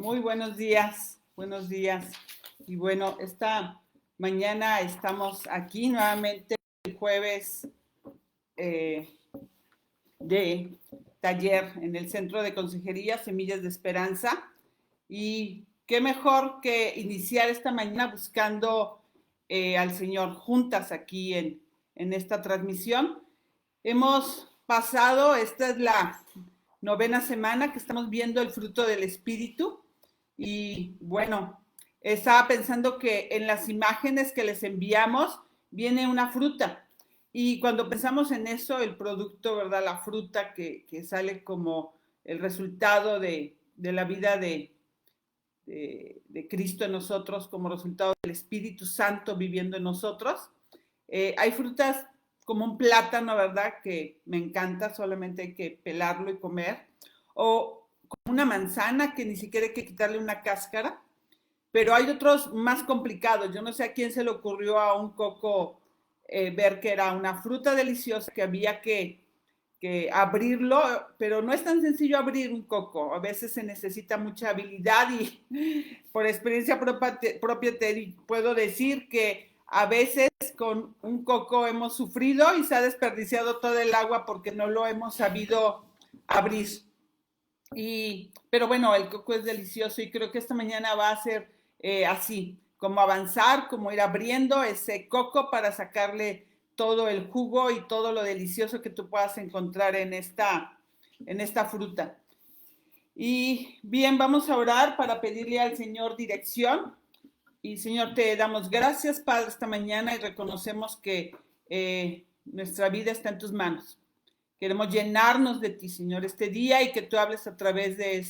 Muy buenos días, buenos días. Y bueno, esta mañana estamos aquí nuevamente el jueves eh, de taller en el Centro de Consejería Semillas de Esperanza. Y qué mejor que iniciar esta mañana buscando al Señor juntas aquí en esta transmisión. Hemos pasado, esta es la novena semana que estamos viendo el fruto del Espíritu. Y bueno, estaba pensando que en las imágenes que les enviamos viene una fruta. Y cuando pensamos en eso, el producto, ¿verdad? La fruta que sale como el resultado de la vida de Cristo en nosotros, como resultado del Espíritu Santo viviendo en nosotros. Hay frutas como un plátano, ¿verdad? Que me encanta, solamente hay que pelarlo y comer. O como una manzana que ni siquiera hay que quitarle una cáscara. Pero hay otros más complicados. Yo no sé a quién se le ocurrió a un coco ver que era una fruta deliciosa que había que abrirlo, pero no es tan sencillo abrir un coco. A veces se necesita mucha habilidad y por experiencia propia te puedo decir que a veces con un coco hemos sufrido y se ha desperdiciado todo el agua porque no lo hemos sabido abrir. Pero bueno, el coco es delicioso y creo que esta mañana va a ser así, como avanzar, como ir abriendo ese coco para sacarle todo el jugo y todo lo delicioso que tú puedas encontrar en esta fruta. Y bien, vamos a orar para pedirle al Señor dirección. Y Señor, te damos gracias, Padre, esta mañana y reconocemos que nuestra vida está en tus manos. Queremos llenarnos de ti, Señor, este día y que tú hables a través de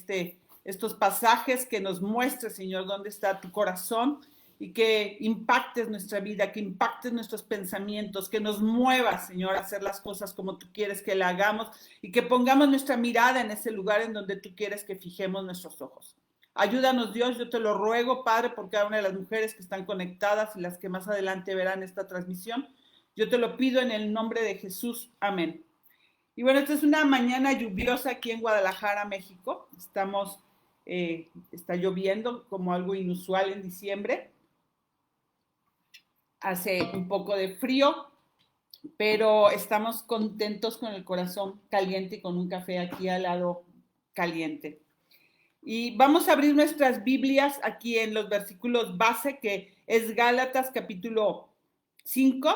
estos pasajes, que nos muestres, Señor, dónde está tu corazón y que impactes nuestra vida, que impactes nuestros pensamientos, que nos muevas, Señor, a hacer las cosas como tú quieres que la hagamos y que pongamos nuestra mirada en ese lugar en donde tú quieres que fijemos nuestros ojos. Ayúdanos, Dios, yo te lo ruego, Padre, por cada una de las mujeres que están conectadas y las que más adelante verán esta transmisión. Yo te lo pido en el nombre de Jesús. Amén. Y bueno, esta es una mañana lluviosa aquí en Guadalajara, México. Está lloviendo como algo inusual en diciembre. Hace un poco de frío, pero estamos contentos con el corazón caliente y con un café aquí al lado caliente. Y vamos a abrir nuestras Biblias aquí en los versículos base, que es Gálatas capítulo 5.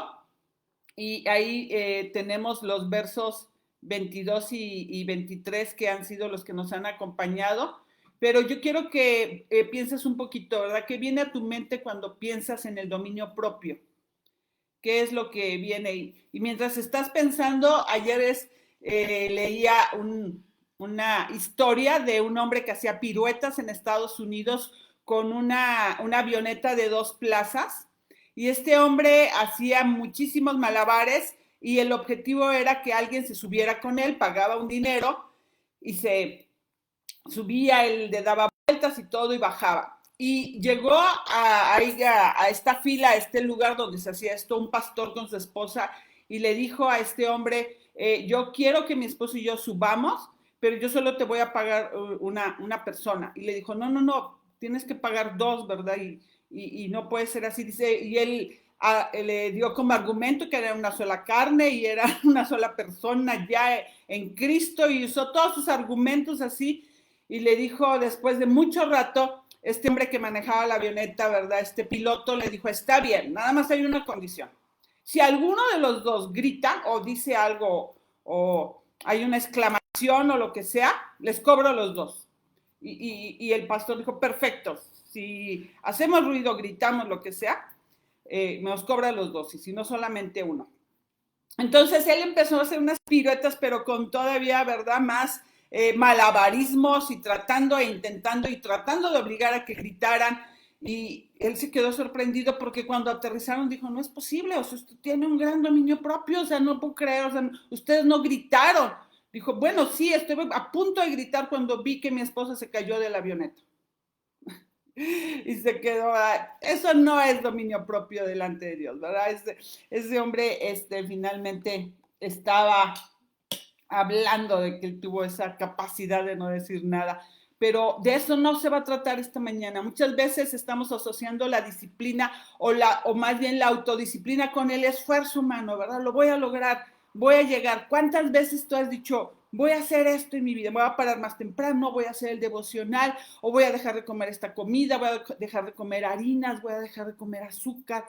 Y ahí tenemos los versos 22 y 23 que han sido los que nos han acompañado. Pero yo quiero que pienses un poquito, ¿verdad? ¿Qué viene a tu mente cuando piensas en el dominio propio? ¿Qué es lo que viene ahí? Y mientras estás pensando, ayer leía una historia de un hombre que hacía piruetas en Estados Unidos con una avioneta de 2 plazas. Y este hombre hacía muchísimos malabares y el objetivo era que alguien se subiera con él, pagaba un dinero y se subía, él le daba vueltas y todo y bajaba. Y llegó a esta fila, a este lugar donde se hacía esto, un pastor con su esposa y le dijo a este hombre, yo quiero que mi esposo y yo subamos, pero yo solo te voy a pagar una persona. Y le dijo, no, tienes que pagar dos, ¿verdad? Y no puede ser así. Dice, y él le dio como argumento que era una sola carne y era una sola persona ya en Cristo y usó todos sus argumentos así y le dijo después de mucho rato, este hombre que manejaba la avioneta, ¿verdad? Este piloto le dijo, está bien, nada más hay una condición. Si alguno de los dos grita o dice algo o hay una exclamación o lo que sea, les cobro los dos. Y el pastor dijo, perfecto, si hacemos ruido, gritamos, lo que sea, nos cobra los dos, y si no, solamente uno. Entonces él empezó a hacer unas piruetas, pero con todavía, ¿verdad?, más malabarismos y tratando e intentando y tratando de obligar a que gritaran. Y él se quedó sorprendido porque cuando aterrizaron dijo, no es posible, o sea, usted tiene un gran dominio propio, o sea, no puedo creer, o sea, ustedes no gritaron. Dijo, bueno, sí, estoy a punto de gritar cuando vi que mi esposa se cayó de la avioneta. Y se quedó, eso no es dominio propio delante de Dios, ¿verdad? Ese hombre finalmente estaba hablando de que él tuvo esa capacidad de no decir nada, pero de eso no se va a tratar esta mañana. Muchas veces estamos asociando la disciplina o más bien la autodisciplina con el esfuerzo humano, ¿verdad? Lo voy a lograr, voy a llegar. ¿Cuántas veces tú has dicho, voy a hacer esto en mi vida, me voy a parar más temprano, voy a hacer el devocional, o voy a dejar de comer esta comida, voy a dejar de comer harinas, voy a dejar de comer azúcar?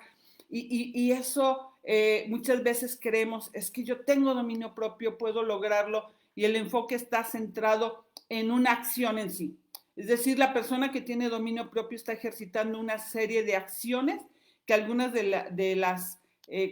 Y eso muchas veces creemos, es que yo tengo dominio propio, puedo lograrlo, y el enfoque está centrado en una acción en sí. Es decir, la persona que tiene dominio propio está ejercitando una serie de acciones que algunas de las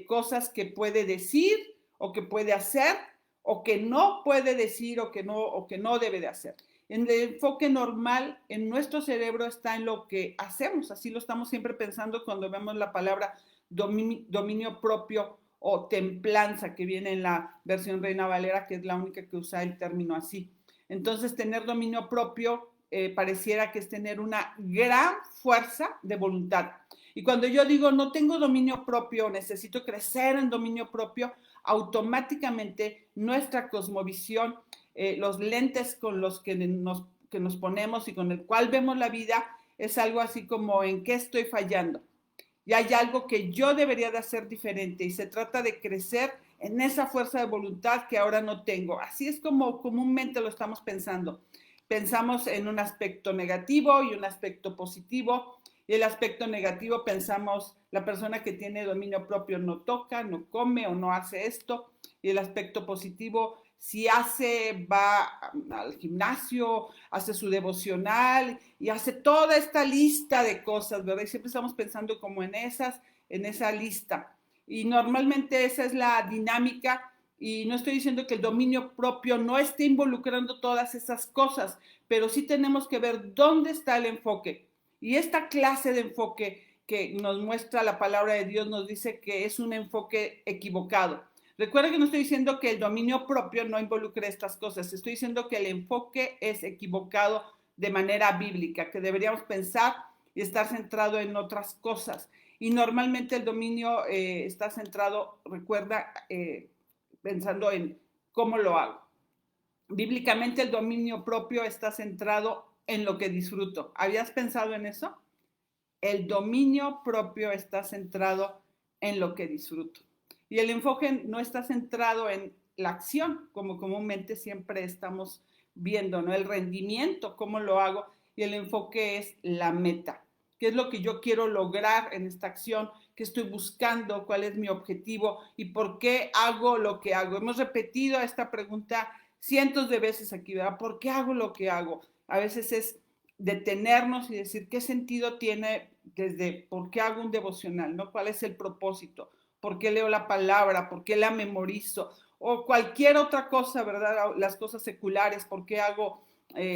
cosas que puede decir o que puede hacer o que no puede decir o que no debe de hacer. En el enfoque normal en nuestro cerebro está en lo que hacemos, así lo estamos siempre pensando cuando vemos la palabra dominio propio o templanza, que viene en la versión Reina Valera, que es la única que usa el término así. Entonces, tener dominio propio pareciera que es tener una gran fuerza de voluntad. Y cuando yo digo no tengo dominio propio, necesito crecer en dominio propio, automáticamente nuestra cosmovisión, los lentes con los que nos ponemos y con el cual vemos la vida, es algo así como en qué estoy fallando. Y hay algo que yo debería de hacer diferente y se trata de crecer en esa fuerza de voluntad que ahora no tengo. Así es como comúnmente lo estamos pensando. Pensamos en un aspecto negativo y un aspecto positivo. Y el aspecto negativo pensamos, la persona que tiene dominio propio no toca, no come o no hace esto. Y el aspecto positivo, si va al gimnasio, hace su devocional y hace toda esta lista de cosas, ¿verdad? Y siempre estamos pensando como en esa lista. Y normalmente esa es la dinámica, y no estoy diciendo que el dominio propio no esté involucrando todas esas cosas, pero sí tenemos que ver dónde está el enfoque. Y esta clase de enfoque que nos muestra la palabra de Dios nos dice que es un enfoque equivocado. Recuerda que no estoy diciendo que el dominio propio no involucre estas cosas, estoy diciendo que el enfoque es equivocado de manera bíblica, que deberíamos pensar y estar centrado en otras cosas. Y normalmente el dominio está centrado, recuerda, pensando en cómo lo hago. Bíblicamente el dominio propio está centrado en lo que disfruto. ¿Habías pensado en eso? El dominio propio está centrado en lo que disfruto. Y el enfoque no está centrado en la acción, como comúnmente siempre estamos viendo, ¿no? El rendimiento, cómo lo hago, y el enfoque es la meta. ¿Qué es lo que yo quiero lograr en esta acción? ¿Qué estoy buscando? ¿Cuál es mi objetivo? ¿Y por qué hago lo que hago? Hemos repetido esta pregunta cientos de veces aquí, ¿verdad? ¿Por qué hago lo que hago? A veces es detenernos y decir qué sentido tiene desde por qué hago un devocional, ¿no? ¿Cuál es el propósito? ¿Por qué leo la palabra? ¿Por qué la memorizo? O cualquier otra cosa, ¿verdad? Las cosas seculares, ¿por qué hago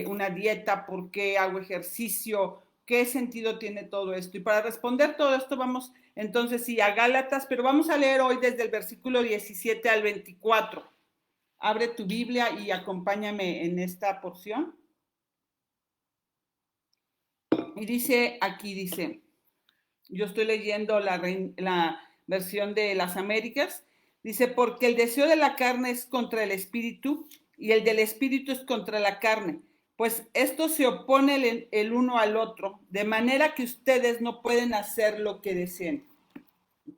una dieta? ¿Por qué hago ejercicio? ¿Qué sentido tiene todo esto? Y para responder todo esto vamos entonces sí a Gálatas, pero vamos a leer hoy desde el versículo 17 al 24. Abre tu Biblia y acompáñame en esta porción. Y dice, yo estoy leyendo la versión de las Américas, dice, porque el deseo de la carne es contra el espíritu y el del espíritu es contra la carne, pues estos se oponen el uno al otro, de manera que ustedes no pueden hacer lo que deseen.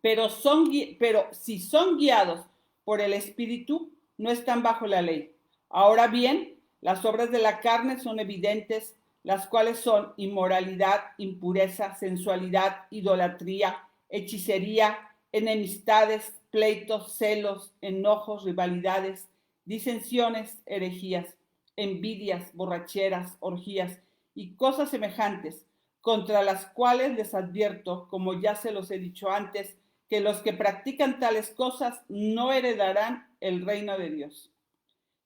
Pero si son guiados por el espíritu, no están bajo la ley. Ahora bien, las obras de la carne son evidentes, las cuales son inmoralidad, impureza, sensualidad, idolatría, hechicería, enemistades, pleitos, celos, enojos, rivalidades, disensiones, herejías, envidias, borracheras, orgías y cosas semejantes, contra las cuales les advierto, como ya se los he dicho antes, que los que practican tales cosas no heredarán el reino de Dios.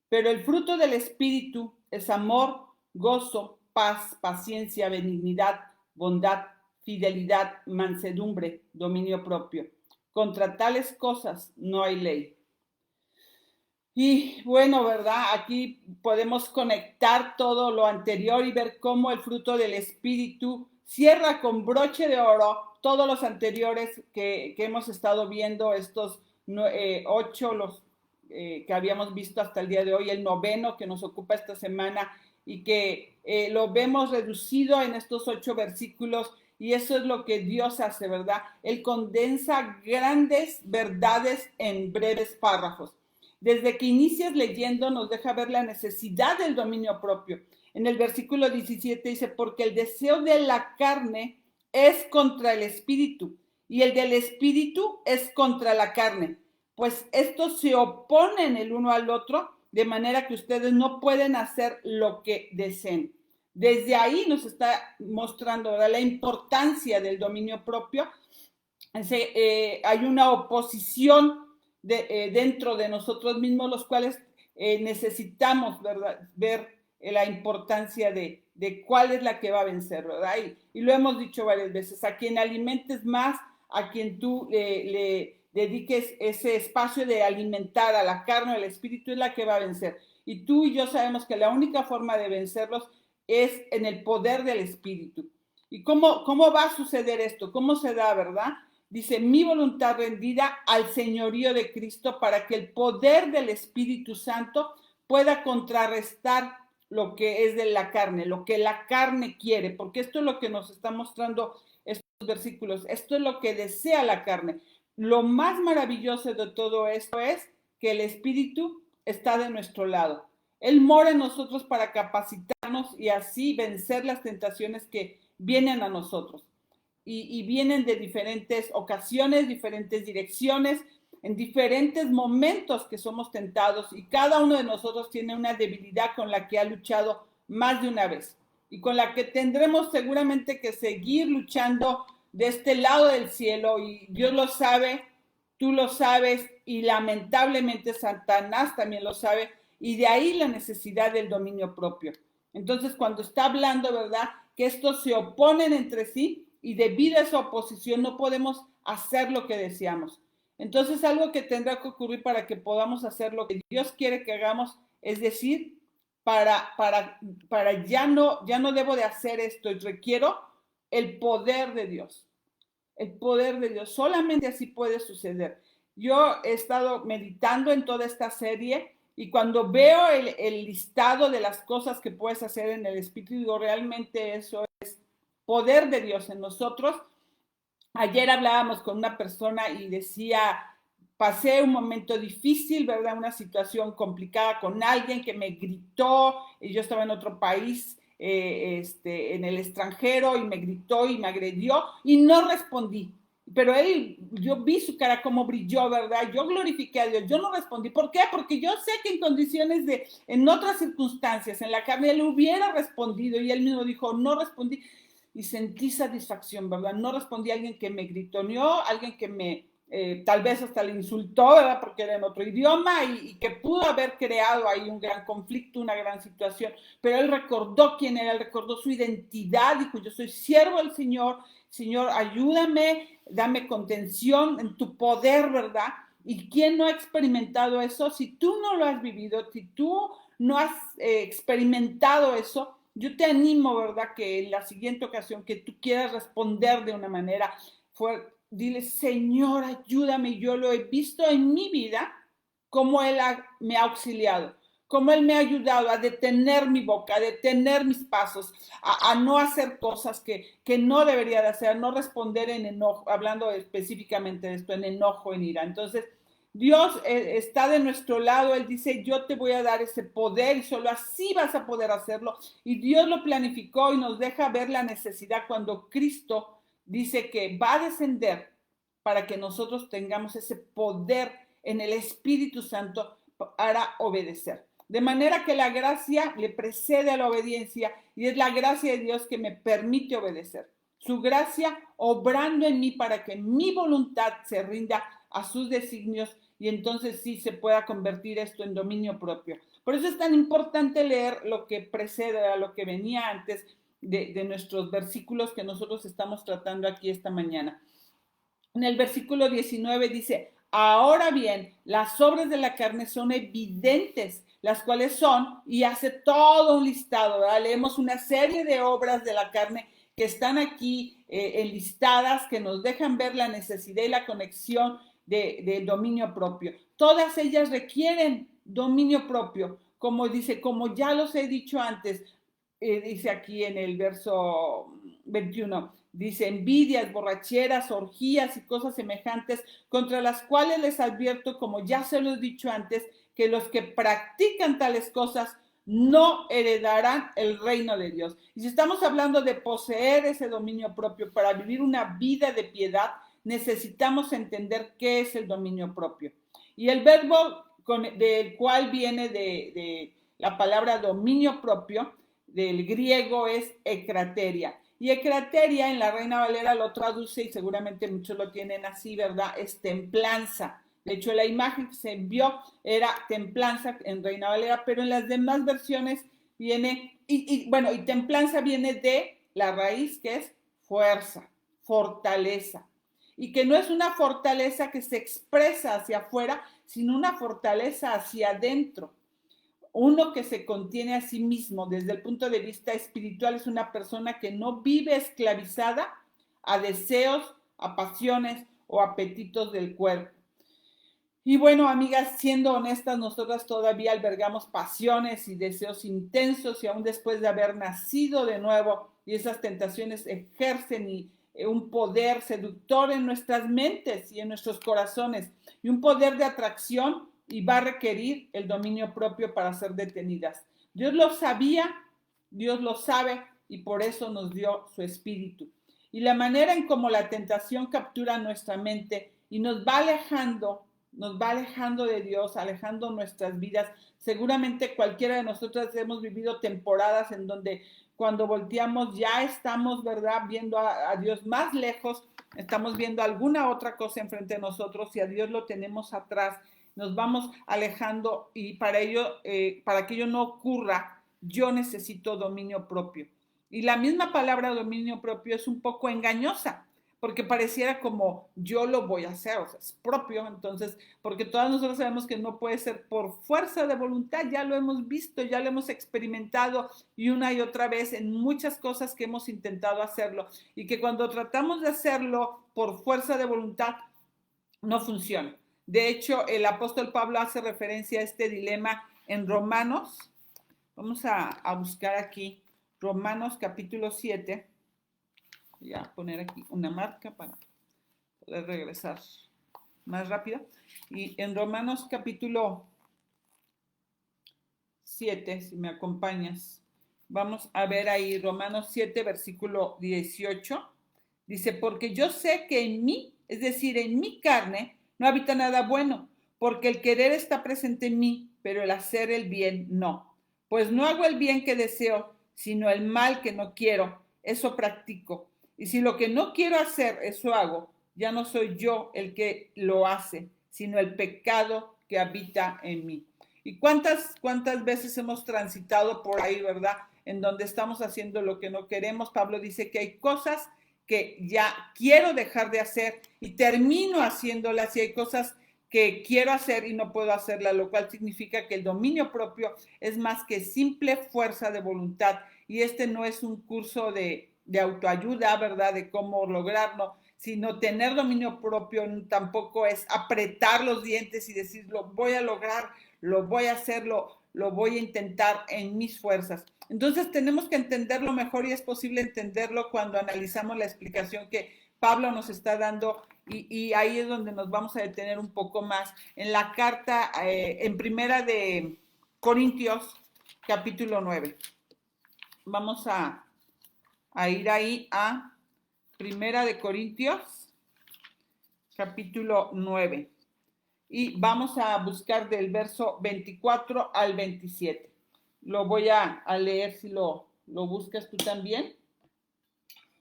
Pero el fruto del Espíritu es amor, gozo, paz, paciencia, benignidad, bondad, fidelidad, mansedumbre, dominio propio. Contra tales cosas no hay ley. Y bueno, ¿verdad? Aquí podemos conectar todo lo anterior y ver cómo el fruto del Espíritu cierra con broche de oro todos los anteriores que hemos estado viendo, estos 8, los que habíamos visto hasta el día de hoy, el noveno que nos ocupa esta semana, y que lo vemos reducido en estos 8 versículos, y eso es lo que Dios hace, ¿verdad? Él condensa grandes verdades en breves párrafos. Desde que inicias leyendo nos deja ver la necesidad del dominio propio. En el versículo 17 dice, porque el deseo de la carne es contra el espíritu y el del espíritu es contra la carne, pues estos se oponen el uno al otro, de manera que ustedes no pueden hacer lo que deseen. Desde ahí nos está mostrando, ¿verdad?, la importancia del dominio propio. Hay una oposición dentro de nosotros mismos, los cuales necesitamos, ¿verdad?, ver la importancia de cuál es la que va a vencer, ¿verdad? Y lo hemos dicho varias veces, a quien alimentes más, a quien tú le dediques ese espacio de alimentar a la carne o al espíritu, es la que va a vencer. Y tú y yo sabemos que la única forma de vencerlos es en el poder del espíritu. ¿Y cómo va a suceder esto? ¿Cómo se da, verdad? Dice, mi voluntad rendida al señorío de Cristo para que el poder del Espíritu Santo pueda contrarrestar lo que es de la carne, lo que la carne quiere, porque esto es lo que nos está mostrando estos versículos, esto es lo que desea la carne. Lo más maravilloso de todo esto es que el Espíritu está de nuestro lado. Él mora en nosotros para capacitarnos y así vencer las tentaciones que vienen a nosotros. Y vienen de diferentes ocasiones, diferentes direcciones, en diferentes momentos que somos tentados, y cada uno de nosotros tiene una debilidad con la que ha luchado más de una vez y con la que tendremos seguramente que seguir luchando de este lado del cielo, y Dios lo sabe, tú lo sabes, y lamentablemente Satanás también lo sabe, y de ahí la necesidad del dominio propio. Entonces, cuando está hablando, ¿verdad?, que estos se oponen entre sí, y debido a esa oposición no podemos hacer lo que deseamos. Entonces, algo que tendrá que ocurrir para que podamos hacer lo que Dios quiere que hagamos, es decir, ya no debo de hacer esto, y requiero el poder de Dios. El poder de Dios, solamente así puede suceder. Yo he estado meditando en toda esta serie, y cuando veo el listado de las cosas que puedes hacer en el Espíritu, digo, realmente eso es poder de Dios en nosotros. Ayer hablábamos con una persona y decía, pasé un momento difícil, ¿verdad? Una situación complicada con alguien que me gritó, y yo estaba en otro país, en el extranjero, y me gritó y me agredió y no respondí. Pero yo vi su cara como brilló, ¿verdad? Yo glorifiqué a Dios, yo no respondí. ¿Por qué? Porque yo sé que en condiciones en otras circunstancias, en la carne, él hubiera respondido, y él mismo dijo, no respondí. Y sentí satisfacción, ¿verdad? No respondí a alguien que me gritoneó, alguien que me tal vez hasta le insultó, ¿verdad?, porque era en otro idioma, y que pudo haber creado ahí un gran conflicto, una gran situación, pero él recordó quién era, él recordó su identidad, dijo, yo soy siervo del Señor, Señor, ayúdame, dame contención en tu poder, ¿verdad? ¿Y quién no ha experimentado eso? Si tú no lo has vivido, si tú no has experimentado eso, yo te animo, ¿verdad?, que en la siguiente ocasión que tú quieras responder de una manera fuerte, dile, Señor, ayúdame. Yo lo he visto en mi vida, cómo Él me ha auxiliado, cómo Él me ha ayudado a detener mi boca, a detener mis pasos, a no hacer cosas que no debería de hacer, a no responder en enojo, hablando específicamente de esto, en enojo, en ira. Entonces, Dios está de nuestro lado. Él dice, yo te voy a dar ese poder y solo así vas a poder hacerlo. Y Dios lo planificó y nos deja ver la necesidad cuando Cristo dice que va a descender para que nosotros tengamos ese poder en el Espíritu Santo para obedecer. De manera que la gracia le precede a la obediencia, y es la gracia de Dios que me permite obedecer. Su gracia obrando en mí para que mi voluntad se rinda a sus designios, y entonces sí se pueda convertir esto en dominio propio. Por eso es tan importante leer lo que precede a lo que venía antes de nuestros versículos que nosotros estamos tratando aquí esta mañana. En el versículo 19 dice, ahora bien, las obras de la carne son evidentes, las cuales son, y hace todo un listado, ¿verdad? Leemos una serie de obras de la carne que están aquí enlistadas, que nos dejan ver la necesidad y la conexión del dominio propio. Todas ellas requieren dominio propio. como dice, como ya los he dicho antes, dice aquí en el verso 21, dice, envidias, borracheras, orgías y cosas semejantes, contra las cuales les advierto, como ya se lo he dicho antes, que los que practican tales cosas no heredarán el reino de Dios. Y si estamos hablando de poseer ese dominio propio para vivir una vida de piedad, necesitamos entender qué es el dominio propio. Y el verbo del cual viene de la palabra dominio propio, del griego, es ekrateria. Y ekrateria en la Reina Valera lo traduce, y seguramente muchos lo tienen así, ¿verdad? Es templanza. De hecho, la imagen que se envió era templanza en Reina Valera, pero en las demás versiones viene, y templanza viene de la raíz que es fuerza, fortaleza. Y que no es una fortaleza que se expresa hacia afuera, sino una fortaleza hacia adentro. Uno que se contiene a sí mismo desde el punto de vista espiritual es una persona que no vive esclavizada a deseos, a pasiones o apetitos del cuerpo. Y bueno, amigas, siendo honestas, nosotras todavía albergamos pasiones y deseos intensos y aún después de haber nacido de nuevo, y esas tentaciones ejercen un poder seductor en nuestras mentes y en nuestros corazones, y un poder de atracción, y va a requerir el dominio propio para ser detenidas. Dios lo sabía, Dios lo sabe, y por eso nos dio su espíritu. Y la manera en cómo la tentación captura nuestra mente y nos va alejando de Dios, alejando nuestras vidas. Seguramente cualquiera de nosotras hemos vivido temporadas en donde cuando volteamos ya estamos, ¿verdad?, viendo a Dios más lejos, estamos viendo alguna otra cosa enfrente de nosotros y a Dios lo tenemos atrás. Nos vamos alejando y para que ello no ocurra, yo necesito dominio propio. Y la misma palabra dominio propio es un poco engañosa, porque pareciera como yo lo voy a hacer, o sea, es propio, entonces, porque todas nosotros sabemos que no puede ser por fuerza de voluntad, ya lo hemos visto, ya lo hemos experimentado y una y otra vez en muchas cosas que hemos intentado hacerlo, y que cuando tratamos de hacerlo por fuerza de voluntad, no funciona. De hecho, el apóstol Pablo hace referencia a este dilema en Romanos. Vamos a buscar aquí Romanos capítulo 7. Voy a poner aquí una marca para poder regresar más rápido. Y en Romanos capítulo 7, si me acompañas, vamos a ver ahí Romanos 7, versículo 18. Dice, porque yo sé que en mí, es decir, en mi carne, no habita nada bueno, porque el querer está presente en mí, pero el hacer el bien no. Pues no hago el bien que deseo, sino el mal que no quiero, eso practico. Y si lo que no quiero hacer, eso hago, ya no soy yo el que lo hace, sino el pecado que habita en mí. ¿Y cuántas veces hemos transitado por ahí, verdad? En donde estamos haciendo lo que no queremos. Pablo dice que hay cosas que ya quiero dejar de hacer y termino haciéndolas, y hay cosas que quiero hacer y no puedo hacerlas, lo cual significa que el dominio propio es más que simple fuerza de voluntad, y este no es un curso de autoayuda, ¿verdad?, de cómo lograrlo, sino tener dominio propio tampoco es apretar los dientes y decir, lo voy a lograr, lo voy a hacerlo, lo voy a intentar en mis fuerzas. Entonces tenemos que entenderlo mejor, y es posible entenderlo cuando analizamos la explicación que Pablo nos está dando, y ahí es donde nos vamos a detener un poco más en la carta, en Primera de Corintios, capítulo 9. Vamos a ir ahí a Primera de Corintios, capítulo 9. Y vamos a buscar del verso 24 al 27. Lo voy a leer si lo buscas tú también.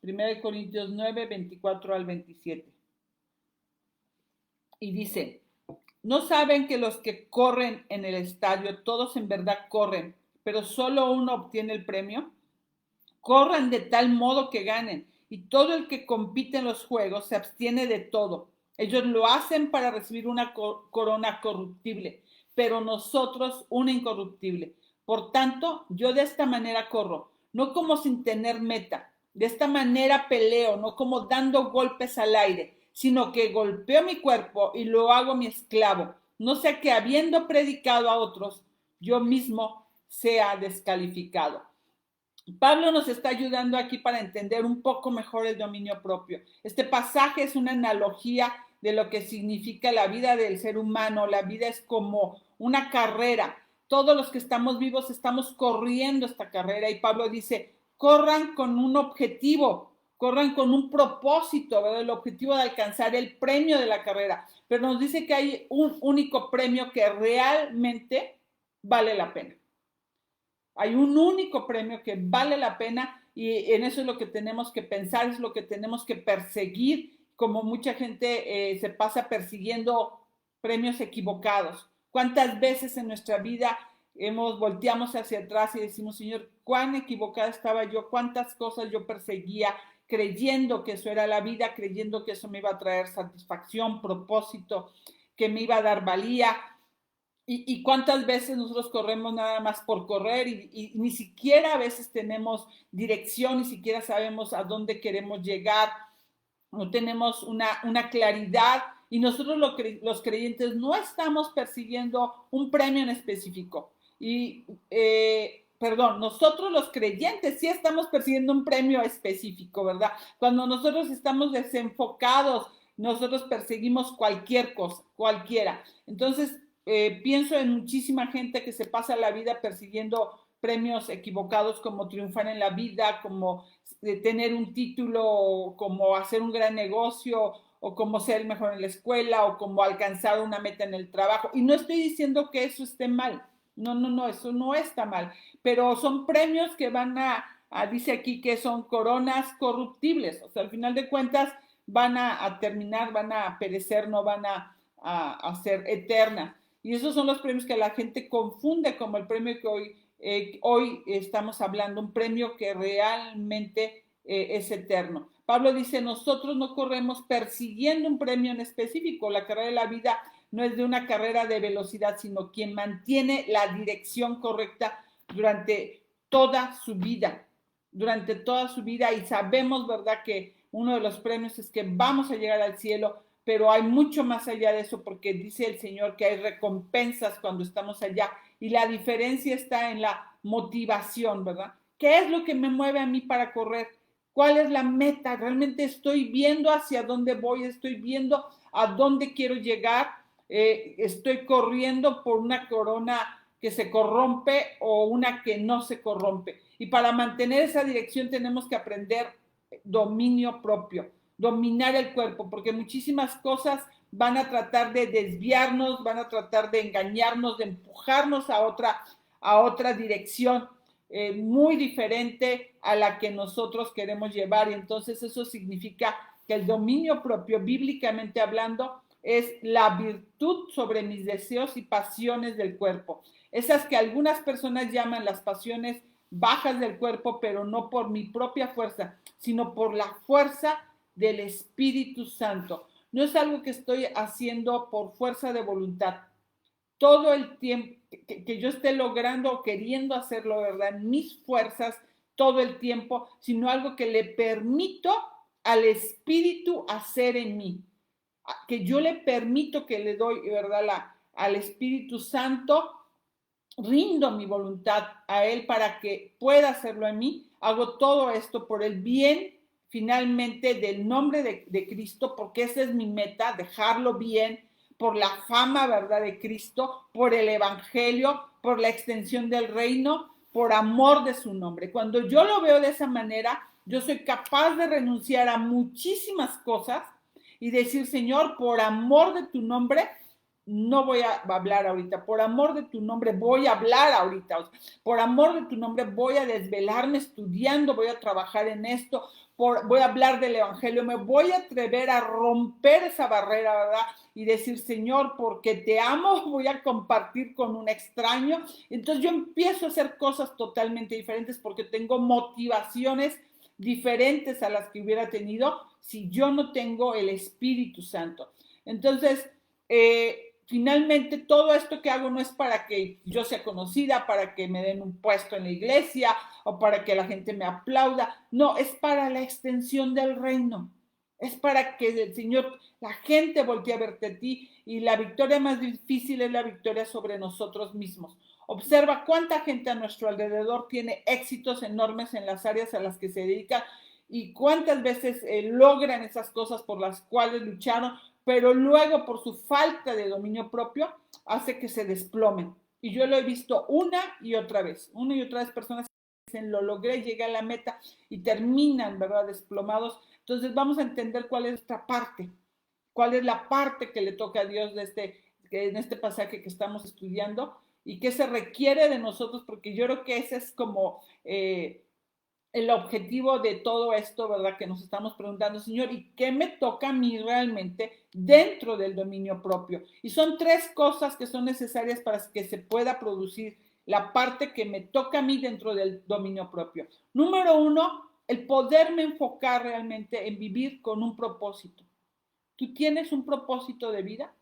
1 Corintios 9, 24 al 27. Y dice, ¿no saben que los que corren en el estadio, todos en verdad corren, pero solo uno obtiene el premio? Corran de tal modo que ganen, y todo el que compite en los juegos se abstiene de todo. Ellos lo hacen para recibir una corona corruptible, pero nosotros una incorruptible. Por tanto, yo de esta manera corro, no como sin tener meta. De esta manera peleo, no como dando golpes al aire, sino que golpeo mi cuerpo y lo hago mi esclavo. No sea que habiendo predicado a otros, yo mismo sea descalificado. Pablo nos está ayudando aquí para entender un poco mejor el dominio propio. Este pasaje es una analogía de lo que significa la vida del ser humano. La vida es como una carrera. Todos los que estamos vivos estamos corriendo esta carrera y Pablo dice, corran con un objetivo, corran con un propósito, ¿verdad? El objetivo de alcanzar el premio de la carrera. Pero nos dice que hay un único premio que realmente vale la pena. Hay un único premio que vale la pena y en eso es lo que tenemos que pensar, es lo que tenemos que perseguir, como mucha gente se pasa persiguiendo premios equivocados. ¿Cuántas veces en nuestra vida volteamos hacia atrás y decimos, Señor, cuán equivocada estaba yo, cuántas cosas yo perseguía, creyendo que eso era la vida, creyendo que eso me iba a traer satisfacción, propósito, que me iba a dar valía? Y cuántas veces nosotros corremos nada más por correr y ni siquiera a veces tenemos dirección, ni siquiera sabemos a dónde queremos llegar, no tenemos una claridad y nosotros los creyentes no estamos persiguiendo un premio en específico. Nosotros los creyentes sí estamos persiguiendo un premio específico, ¿verdad? Cuando nosotros estamos desenfocados, nosotros perseguimos cualquier cosa, cualquiera. Entonces, pienso en muchísima gente que se pasa la vida persiguiendo premios equivocados como triunfar en la vida, como tener un título, como hacer un gran negocio, o como ser el mejor en la escuela, o como alcanzar una meta en el trabajo. Y no estoy diciendo que eso esté mal. No, eso no está mal. Pero son premios que van dice aquí que son coronas corruptibles. O sea, al final de cuentas van a terminar, van a perecer, no van a ser eternas. Y esos son los premios que la gente confunde como el premio que hoy estamos hablando, un premio que realmente es eterno. Pablo dice, nosotros no corremos persiguiendo un premio en específico. La carrera de la vida no es de una carrera de velocidad, sino quien mantiene la dirección correcta durante toda su vida. Durante toda su vida. Y sabemos, ¿verdad?, que uno de los premios es que vamos a llegar al cielo, pero hay mucho más allá de eso porque dice el Señor que hay recompensas cuando estamos allá y la diferencia está en la motivación, ¿verdad? ¿Qué es lo que me mueve a mí para correr? ¿Cuál es la meta? ¿Realmente estoy viendo hacia dónde voy? ¿Estoy viendo a dónde quiero llegar? ¿Estoy corriendo por una corona que se corrompe o una que no se corrompe? Y para mantener esa dirección tenemos que aprender dominio propio, dominar el cuerpo, porque muchísimas cosas van a tratar de desviarnos, van a tratar de engañarnos, de empujarnos a otra dirección muy diferente a la que nosotros queremos llevar. Y entonces eso significa que el dominio propio, bíblicamente hablando, es la virtud sobre mis deseos y pasiones del cuerpo. Esas que algunas personas llaman las pasiones bajas del cuerpo, pero no por mi propia fuerza, sino por la fuerza del Espíritu Santo. No es algo que estoy haciendo por fuerza de voluntad. Todo el tiempo que yo esté logrando o queriendo hacerlo, ¿verdad?, mis fuerzas, todo el tiempo, sino algo que le permito al Espíritu hacer en mí. Que yo le permito, que le doy, ¿verdad?, al Espíritu Santo, rindo mi voluntad a Él para que pueda hacerlo en mí. Hago todo esto por el bien finalmente del nombre de Cristo, porque esa es mi meta, dejarlo bien, por la fama, ¿verdad?, de Cristo, por el Evangelio, por la extensión del reino, por amor de su nombre. Cuando yo lo veo de esa manera, yo soy capaz de renunciar a muchísimas cosas y decir, Señor, por amor de tu nombre, no voy a hablar ahorita, por amor de tu nombre voy a hablar ahorita, por amor de tu nombre voy a desvelarme estudiando, voy a trabajar en esto, voy a hablar del Evangelio, me voy a atrever a romper esa barrera, ¿verdad? Y decir, Señor, porque te amo, voy a compartir con un extraño. Entonces yo empiezo a hacer cosas totalmente diferentes porque tengo motivaciones diferentes a las que hubiera tenido si yo no tengo el Espíritu Santo. Entonces, finalmente todo esto que hago no es para que yo sea conocida, para que me den un puesto en la iglesia o para que la gente me aplauda. No, es para la extensión del reino. Es para que el Señor, la gente voltee a verte a ti, y la victoria más difícil es la victoria sobre nosotros mismos. Observa cuánta gente a nuestro alrededor tiene éxitos enormes en las áreas a las que se dedica y cuántas veces logran esas cosas por las cuales lucharon, pero luego por su falta de dominio propio hace que se desplomen. Y yo lo he visto una y otra vez personas que dicen, lo logré, llegué a la meta, y terminan, ¿verdad?, desplomados. Entonces vamos a entender cuál es esta parte, cuál es la parte que le toca a Dios en este pasaje que estamos estudiando, y qué se requiere de nosotros, porque yo creo que ese es como el objetivo de todo esto, ¿verdad? Que nos estamos preguntando, Señor, ¿y qué me toca a mí realmente dentro del dominio propio? Y son 3 cosas que son necesarias para que se pueda producir la parte que me toca a mí dentro del dominio propio. Número 1, el poderme enfocar realmente en vivir con un propósito. ¿Tú tienes un propósito de vida?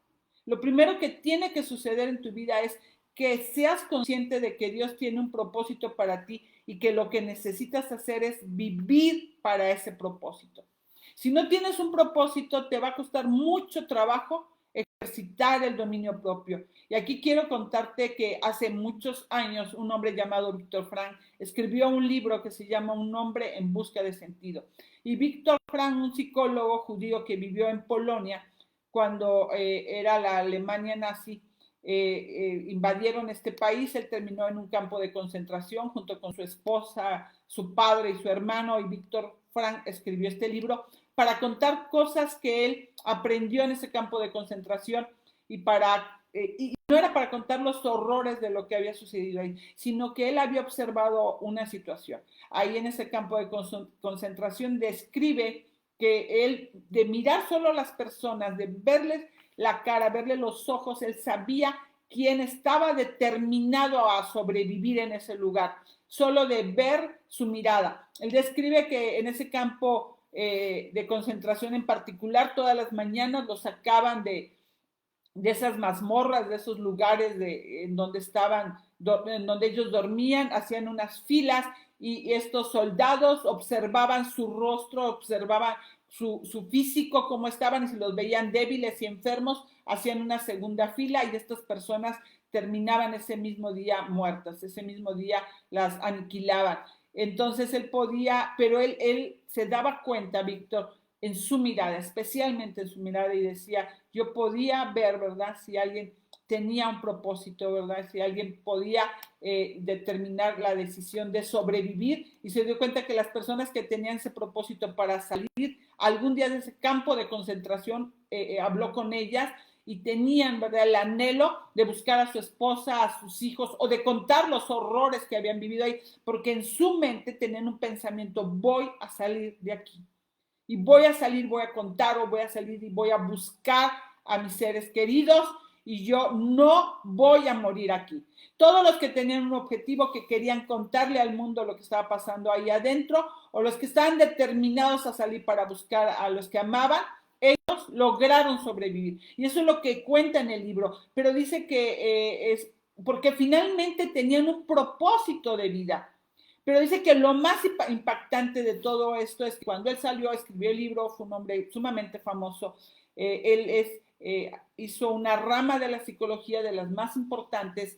Lo primero que tiene que suceder en tu vida es que seas consciente de que Dios tiene un propósito para ti y que lo que necesitas hacer es vivir para ese propósito. Si no tienes un propósito, te va a costar mucho trabajo ejercitar el dominio propio. Y aquí quiero contarte que hace muchos años un hombre llamado Víctor Frank escribió un libro que se llama Un hombre en busca de sentido. Y Víctor Frank, un psicólogo judío que vivió en Polonia cuando era la Alemania nazi, invadieron este país. Él terminó en un campo de concentración junto con su esposa, su padre y su hermano, y Víctor Frank escribió este libro para contar cosas que él aprendió en ese campo de concentración, y no era para contar los horrores de lo que había sucedido ahí, sino que él había observado una situación. Ahí en ese campo de concentración describe que él, de mirar solo a las personas, de verles la cara, verle los ojos, él sabía quién estaba determinado a sobrevivir en ese lugar, solo de ver su mirada. Él describe que en ese campo de concentración en particular, todas las mañanas los sacaban de esas mazmorras, de esos lugares en donde en donde ellos dormían, hacían unas filas, y estos soldados observaban su rostro, observaban su físico, cómo estaban, y si los veían débiles y enfermos, hacían una segunda fila, y estas personas terminaban ese mismo día muertas, ese mismo día las aniquilaban. Entonces él podía, pero él se daba cuenta, Víctor, en su mirada, especialmente en su mirada, y decía, yo podía ver, ¿verdad?, si alguien tenía un propósito, ¿verdad?, si alguien podía determinar la decisión de sobrevivir, y se dio cuenta que las personas que tenían ese propósito para salir algún día de ese campo de concentración, habló con ellas, y tenían, ¿verdad?, el anhelo de buscar a su esposa, a sus hijos, o de contar los horrores que habían vivido ahí, porque en su mente tenían un pensamiento, voy a salir de aquí. Y voy a salir, voy a contar, o voy a salir y voy a buscar a mis seres queridos, y yo no voy a morir aquí. Todos los que tenían un objetivo, que querían contarle al mundo lo que estaba pasando ahí adentro, o los que estaban determinados a salir para buscar a los que amaban, ellos lograron sobrevivir. Y eso es lo que cuenta en el libro. Pero dice que es porque finalmente tenían un propósito de vida. Pero dice que lo más impactante de todo esto es que cuando él salió, escribió el libro, fue un hombre sumamente famoso. Hizo una rama de la psicología de las más importantes,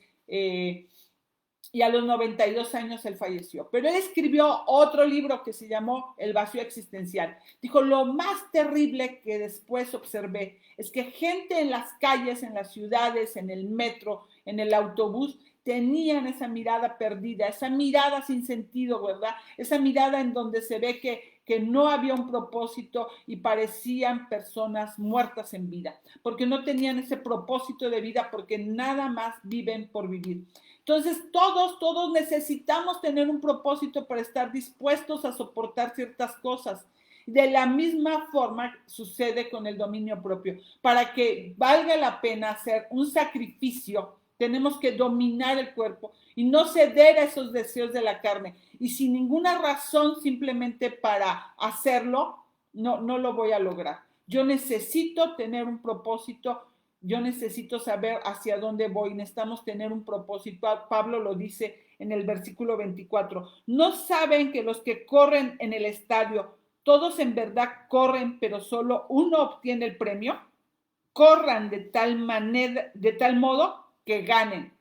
y a los 92 años él falleció. Pero él escribió otro libro que se llamó El vacío existencial. Dijo, lo más terrible que después observé es que gente en las calles, en las ciudades, en el metro, en el autobús, tenían esa mirada perdida, esa mirada sin sentido, ¿verdad? Esa mirada en donde se ve que no había un propósito, y parecían personas muertas en vida, porque no tenían ese propósito de vida, porque nada más viven por vivir. Entonces, todos necesitamos tener un propósito para estar dispuestos a soportar ciertas cosas. De la misma forma sucede con el dominio propio. Para que valga la pena hacer un sacrificio, tenemos que dominar el cuerpo y no ceder a esos deseos de la carne. Y sin ninguna razón, simplemente para hacerlo, no lo voy a lograr. Yo necesito tener un propósito. Yo necesito saber hacia dónde voy. Necesitamos tener un propósito. Pablo lo dice en el versículo 24. ¿No saben que los que corren en el estadio todos en verdad corren, pero solo uno obtiene el premio. Corran de tal modo que ganen.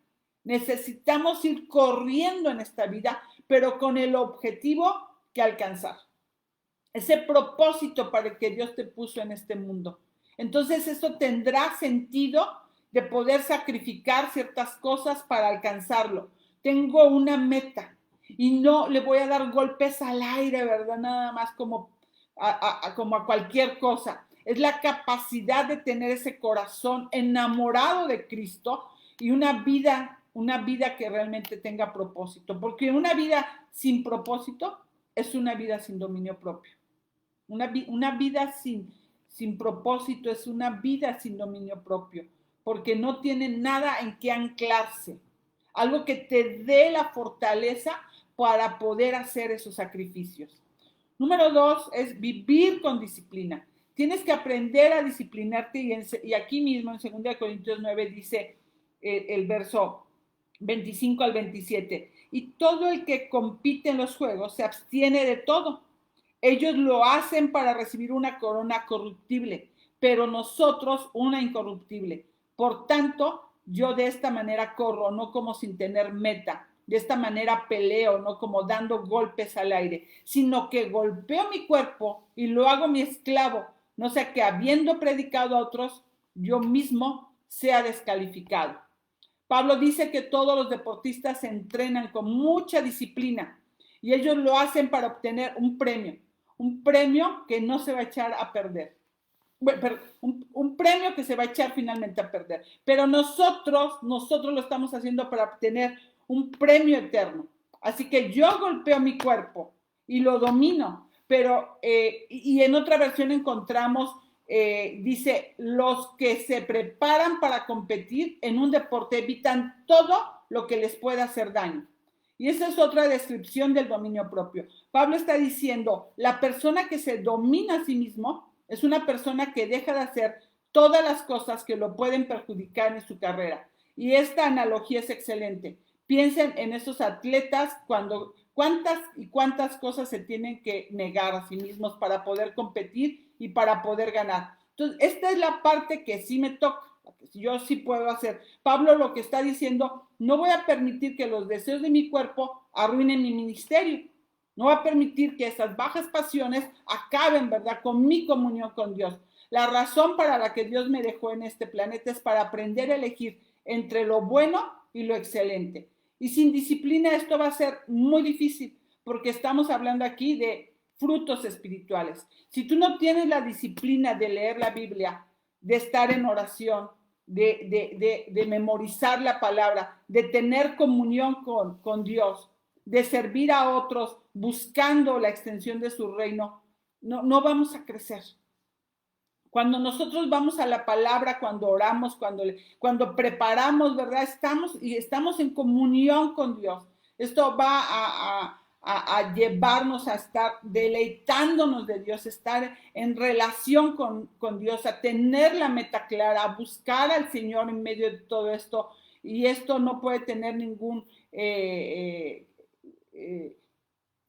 Necesitamos ir corriendo en esta vida, pero con el objetivo que alcanzar. Ese propósito para el que Dios te puso en este mundo. Entonces eso tendrá sentido de poder sacrificar ciertas cosas para alcanzarlo. Tengo una meta y no le voy a dar golpes al aire, ¿verdad? Nada más como a cualquier cosa. Es la capacidad de tener ese corazón enamorado de Cristo y una vida que realmente tenga propósito. Porque una vida sin propósito es una vida sin dominio propio. Una vida sin propósito es una vida sin dominio propio, porque no tiene nada en qué anclarse. Algo que te dé la fortaleza para poder hacer esos sacrificios. Número 2 es vivir con disciplina. Tienes que aprender a disciplinarte y aquí mismo en 2 Corintios 9 dice el verso 25 al 27, y todo el que compite en los juegos se abstiene de todo. Ellos lo hacen para recibir una corona corruptible, pero nosotros una incorruptible. Por tanto, yo de esta manera corro, no como sin tener meta. De esta manera peleo, no como dando golpes al aire, sino que golpeo mi cuerpo y lo hago mi esclavo, no sea que habiendo predicado a otros, yo mismo sea descalificado. Pablo dice que todos los deportistas se entrenan con mucha disciplina y ellos lo hacen para obtener un premio que no se va a echar a perder. Un premio que se va a echar finalmente a perder. Pero nosotros lo estamos haciendo para obtener un premio eterno. Así que yo golpeo mi cuerpo y lo domino. Pero, y en otra versión encontramos, dice, los que se preparan para competir en un deporte evitan todo lo que les pueda hacer daño. Y esa es otra descripción del dominio propio. Pablo está diciendo, la persona que se domina a sí mismo es una persona que deja de hacer todas las cosas que lo pueden perjudicar en su carrera. Y esta analogía es excelente. Piensen en esos atletas cuántas cosas se tienen que negar a sí mismos para poder competir y para poder ganar. Entonces, esta es la parte que sí me toca, que yo sí puedo hacer. Pablo lo que está diciendo, no voy a permitir que los deseos de mi cuerpo arruinen mi ministerio. No voy a permitir que esas bajas pasiones acaben, ¿verdad?, con mi comunión con Dios. La razón para la que Dios me dejó en este planeta es para aprender a elegir entre lo bueno y lo excelente. Y sin disciplina esto va a ser muy difícil, porque estamos hablando aquí de frutos espirituales. Si tú no tienes la disciplina de leer la Biblia, de estar en oración, de memorizar la palabra, de tener comunión con Dios, de servir a otros buscando la extensión de su reino, no vamos a crecer. Cuando nosotros vamos a la palabra, cuando oramos, cuando preparamos, ¿verdad? Estamos en comunión con Dios. Esto va a llevarnos a estar deleitándonos de Dios, estar en relación con Dios, a tener la meta clara, a buscar al Señor en medio de todo esto. Y esto no puede tener ningún...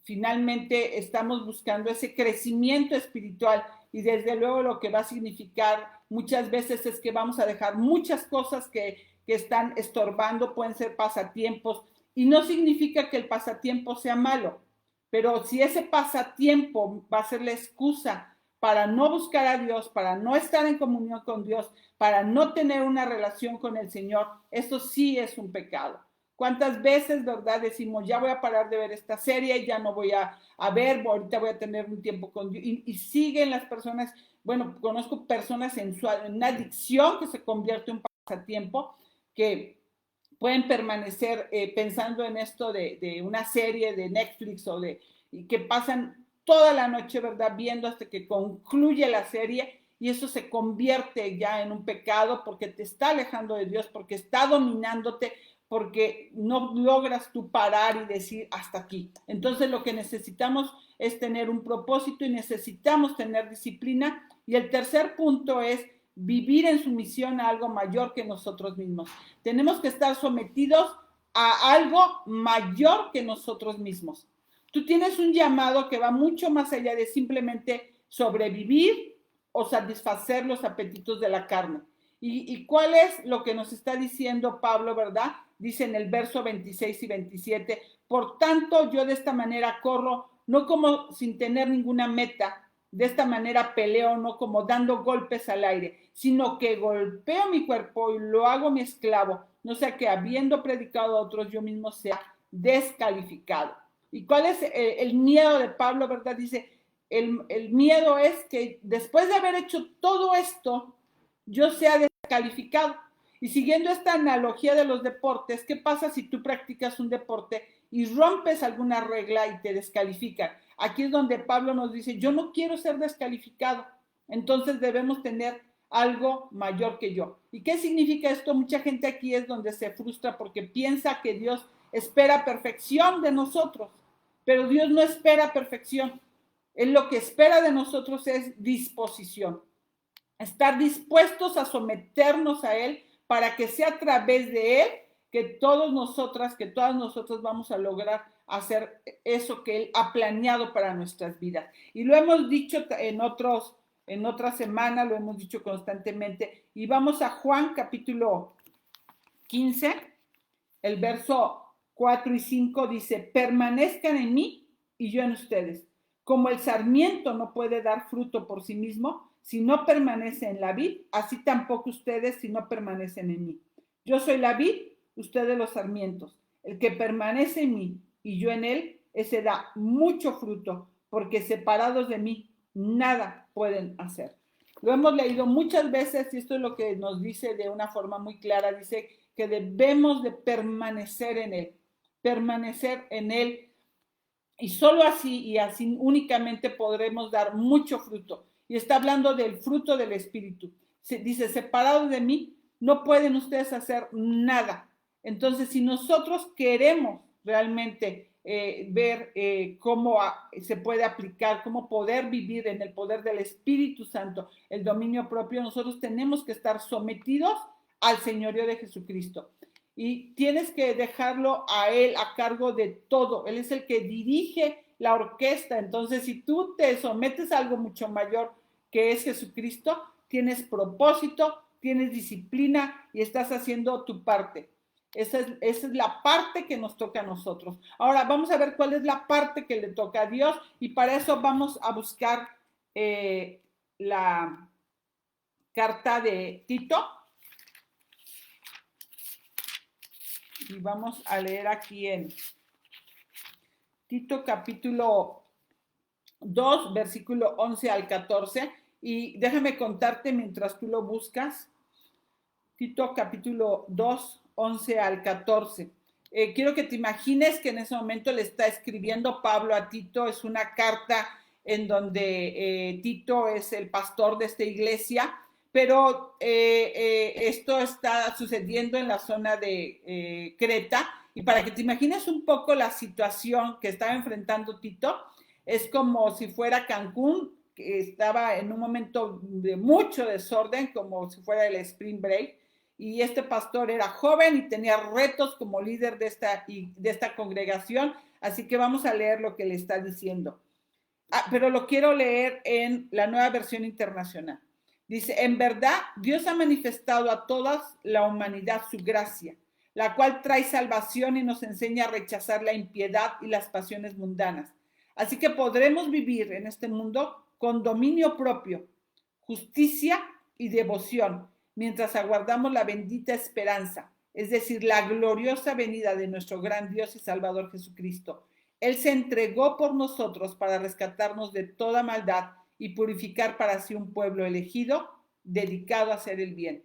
finalmente estamos buscando ese crecimiento espiritual y desde luego lo que va a significar muchas veces es que vamos a dejar muchas cosas que están estorbando, pueden ser pasatiempos, y no significa que el pasatiempo sea malo, pero si ese pasatiempo va a ser la excusa para no buscar a Dios, para no estar en comunión con Dios, para no tener una relación con el Señor, eso sí es un pecado. ¿Cuántas veces, verdad, decimos, ya voy a parar de ver esta serie, ya no voy a ver, ahorita voy a tener un tiempo con Dios? Y siguen las personas, bueno, conozco personas en una adicción que se convierte en un pasatiempo, que pueden permanecer pensando en esto de una serie de Netflix y que pasan toda la noche, ¿verdad?, viendo hasta que concluye la serie, y eso se convierte ya en un pecado porque te está alejando de Dios, porque está dominándote, porque no logras tú parar y decir hasta aquí. Entonces lo que necesitamos es tener un propósito y necesitamos tener disciplina. Y el tercer punto es vivir en sumisión a algo mayor que nosotros mismos. Tenemos que estar sometidos a algo mayor que nosotros mismos. Tú tienes un llamado que va mucho más allá de simplemente sobrevivir o satisfacer los apetitos de la carne. ¿Y cuál es lo que nos está diciendo Pablo, verdad? Dice en el verso 26 y 27, por tanto yo de esta manera corro, no como sin tener ninguna meta, de esta manera peleo, no como dando golpes al aire, sino que golpeo mi cuerpo y lo hago mi esclavo, no sea que habiendo predicado a otros yo mismo sea descalificado. ¿Y cuál es el miedo de Pablo, verdad? Dice, el miedo es que después de haber hecho todo esto, yo sea descalificado. Y siguiendo esta analogía de los deportes, ¿qué pasa si tú practicas un deporte y rompes alguna regla y te descalifican? Aquí es donde Pablo nos dice, yo no quiero ser descalificado, entonces debemos tener algo mayor que yo. ¿Y qué significa esto? Mucha gente aquí es donde se frustra porque piensa que Dios espera perfección de nosotros, pero Dios no espera perfección. Él lo que espera de nosotros es disposición, estar dispuestos a someternos a Él para que sea a través de Él que todas nosotros vamos a lograr hacer eso que Él ha planeado para nuestras vidas. Y lo hemos dicho en otras semanas, lo hemos dicho constantemente. Y vamos a Juan capítulo 15, el verso 4 y 5 dice, permanezcan en mí y yo en ustedes. Como el sarmiento no puede dar fruto por sí mismo, si no permanece en la vid, así tampoco ustedes si no permanecen en mí. Yo soy la vid, ustedes los sarmientos. El que permanece en mí y yo en él, ese da mucho fruto, porque separados de mí, nada pueden hacer. Lo hemos leído muchas veces y esto es lo que nos dice de una forma muy clara. Dice que debemos de permanecer en Él. Y solo así y así únicamente podremos dar mucho fruto. Y está hablando del fruto del Espíritu. Dice, separados de mí, no pueden ustedes hacer nada. Entonces, si nosotros queremos realmente ver cómo se puede aplicar, cómo poder vivir en el poder del Espíritu Santo, el dominio propio, nosotros tenemos que estar sometidos al señorío de Jesucristo. Y tienes que dejarlo a Él a cargo de todo. Él es el que dirige la orquesta. Entonces, si tú te sometes a algo mucho mayor que es Jesucristo, tienes propósito, tienes disciplina y estás haciendo tu parte. Esa es la parte que nos toca a nosotros. Ahora vamos a ver cuál es la parte que le toca a Dios y para eso vamos a buscar la carta de Tito. Y vamos a leer aquí en Tito capítulo 2, versículo 11 al 14. Y déjame contarte mientras tú lo buscas. Tito capítulo 2, 11 al 14. Quiero que te imagines que en ese momento le está escribiendo Pablo a Tito. Es una carta en donde Tito es el pastor de esta iglesia. Pero esto está sucediendo en la zona de Creta. Y para que te imagines un poco la situación que estaba enfrentando Tito, es como si fuera Cancún, que estaba en un momento de mucho desorden, como si fuera el Spring Break. Y este pastor era joven y tenía retos como líder de esta congregación. Así que vamos a leer lo que le está diciendo. Pero lo quiero leer en la Nueva Versión Internacional. Dice, en verdad, Dios ha manifestado a toda la humanidad su gracia, la cual trae salvación y nos enseña a rechazar la impiedad y las pasiones mundanas. Así que podremos vivir en este mundo con dominio propio, justicia y devoción, mientras aguardamos la bendita esperanza, es decir, la gloriosa venida de nuestro gran Dios y Salvador Jesucristo. Él se entregó por nosotros para rescatarnos de toda maldad y purificar para sí un pueblo elegido, dedicado a hacer el bien.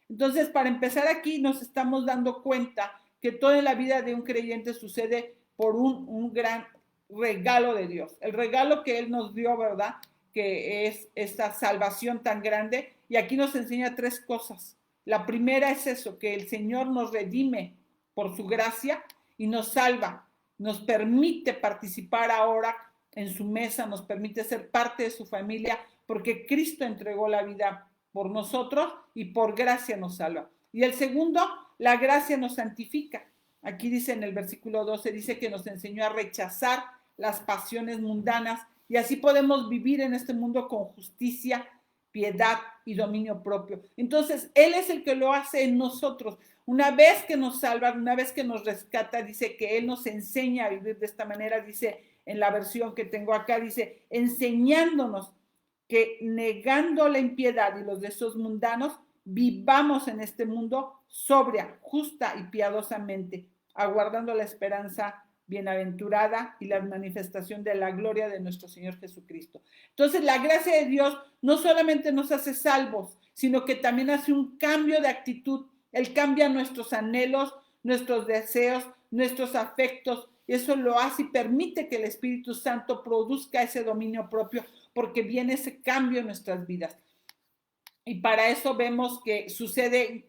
Entonces, para empezar aquí, nos estamos dando cuenta que toda la vida de un creyente sucede por un gran regalo de Dios. El regalo que Él nos dio, ¿verdad? Que es esta salvación tan grande. Y aquí nos enseña tres cosas. La primera es eso, que el Señor nos redime por su gracia y nos salva. Nos permite participar ahora en su mesa, nos permite ser parte de su familia, porque Cristo entregó la vida por nosotros y por gracia nos salva. Y el segundo, la gracia nos santifica. Aquí dice en el versículo 12, dice que nos enseñó a rechazar las pasiones mundanas y así podemos vivir en este mundo con justicia, piedad y dominio propio. Entonces, Él es el que lo hace en nosotros. Una vez que nos salva, una vez que nos rescata, dice que Él nos enseña a vivir de esta manera, dice en la versión que tengo acá, dice, enseñándonos que negando la impiedad y los deseos mundanos, vivamos en este mundo sobria, justa y piadosamente, aguardando la esperanza bienaventurada y la manifestación de la gloria de nuestro Señor Jesucristo. Entonces, la gracia de Dios no solamente nos hace salvos, sino que también hace un cambio de actitud. Él cambia nuestros anhelos, nuestros deseos, nuestros afectos. Y eso lo hace y permite que el Espíritu Santo produzca ese dominio propio, porque viene ese cambio en nuestras vidas. Y para eso vemos que suceden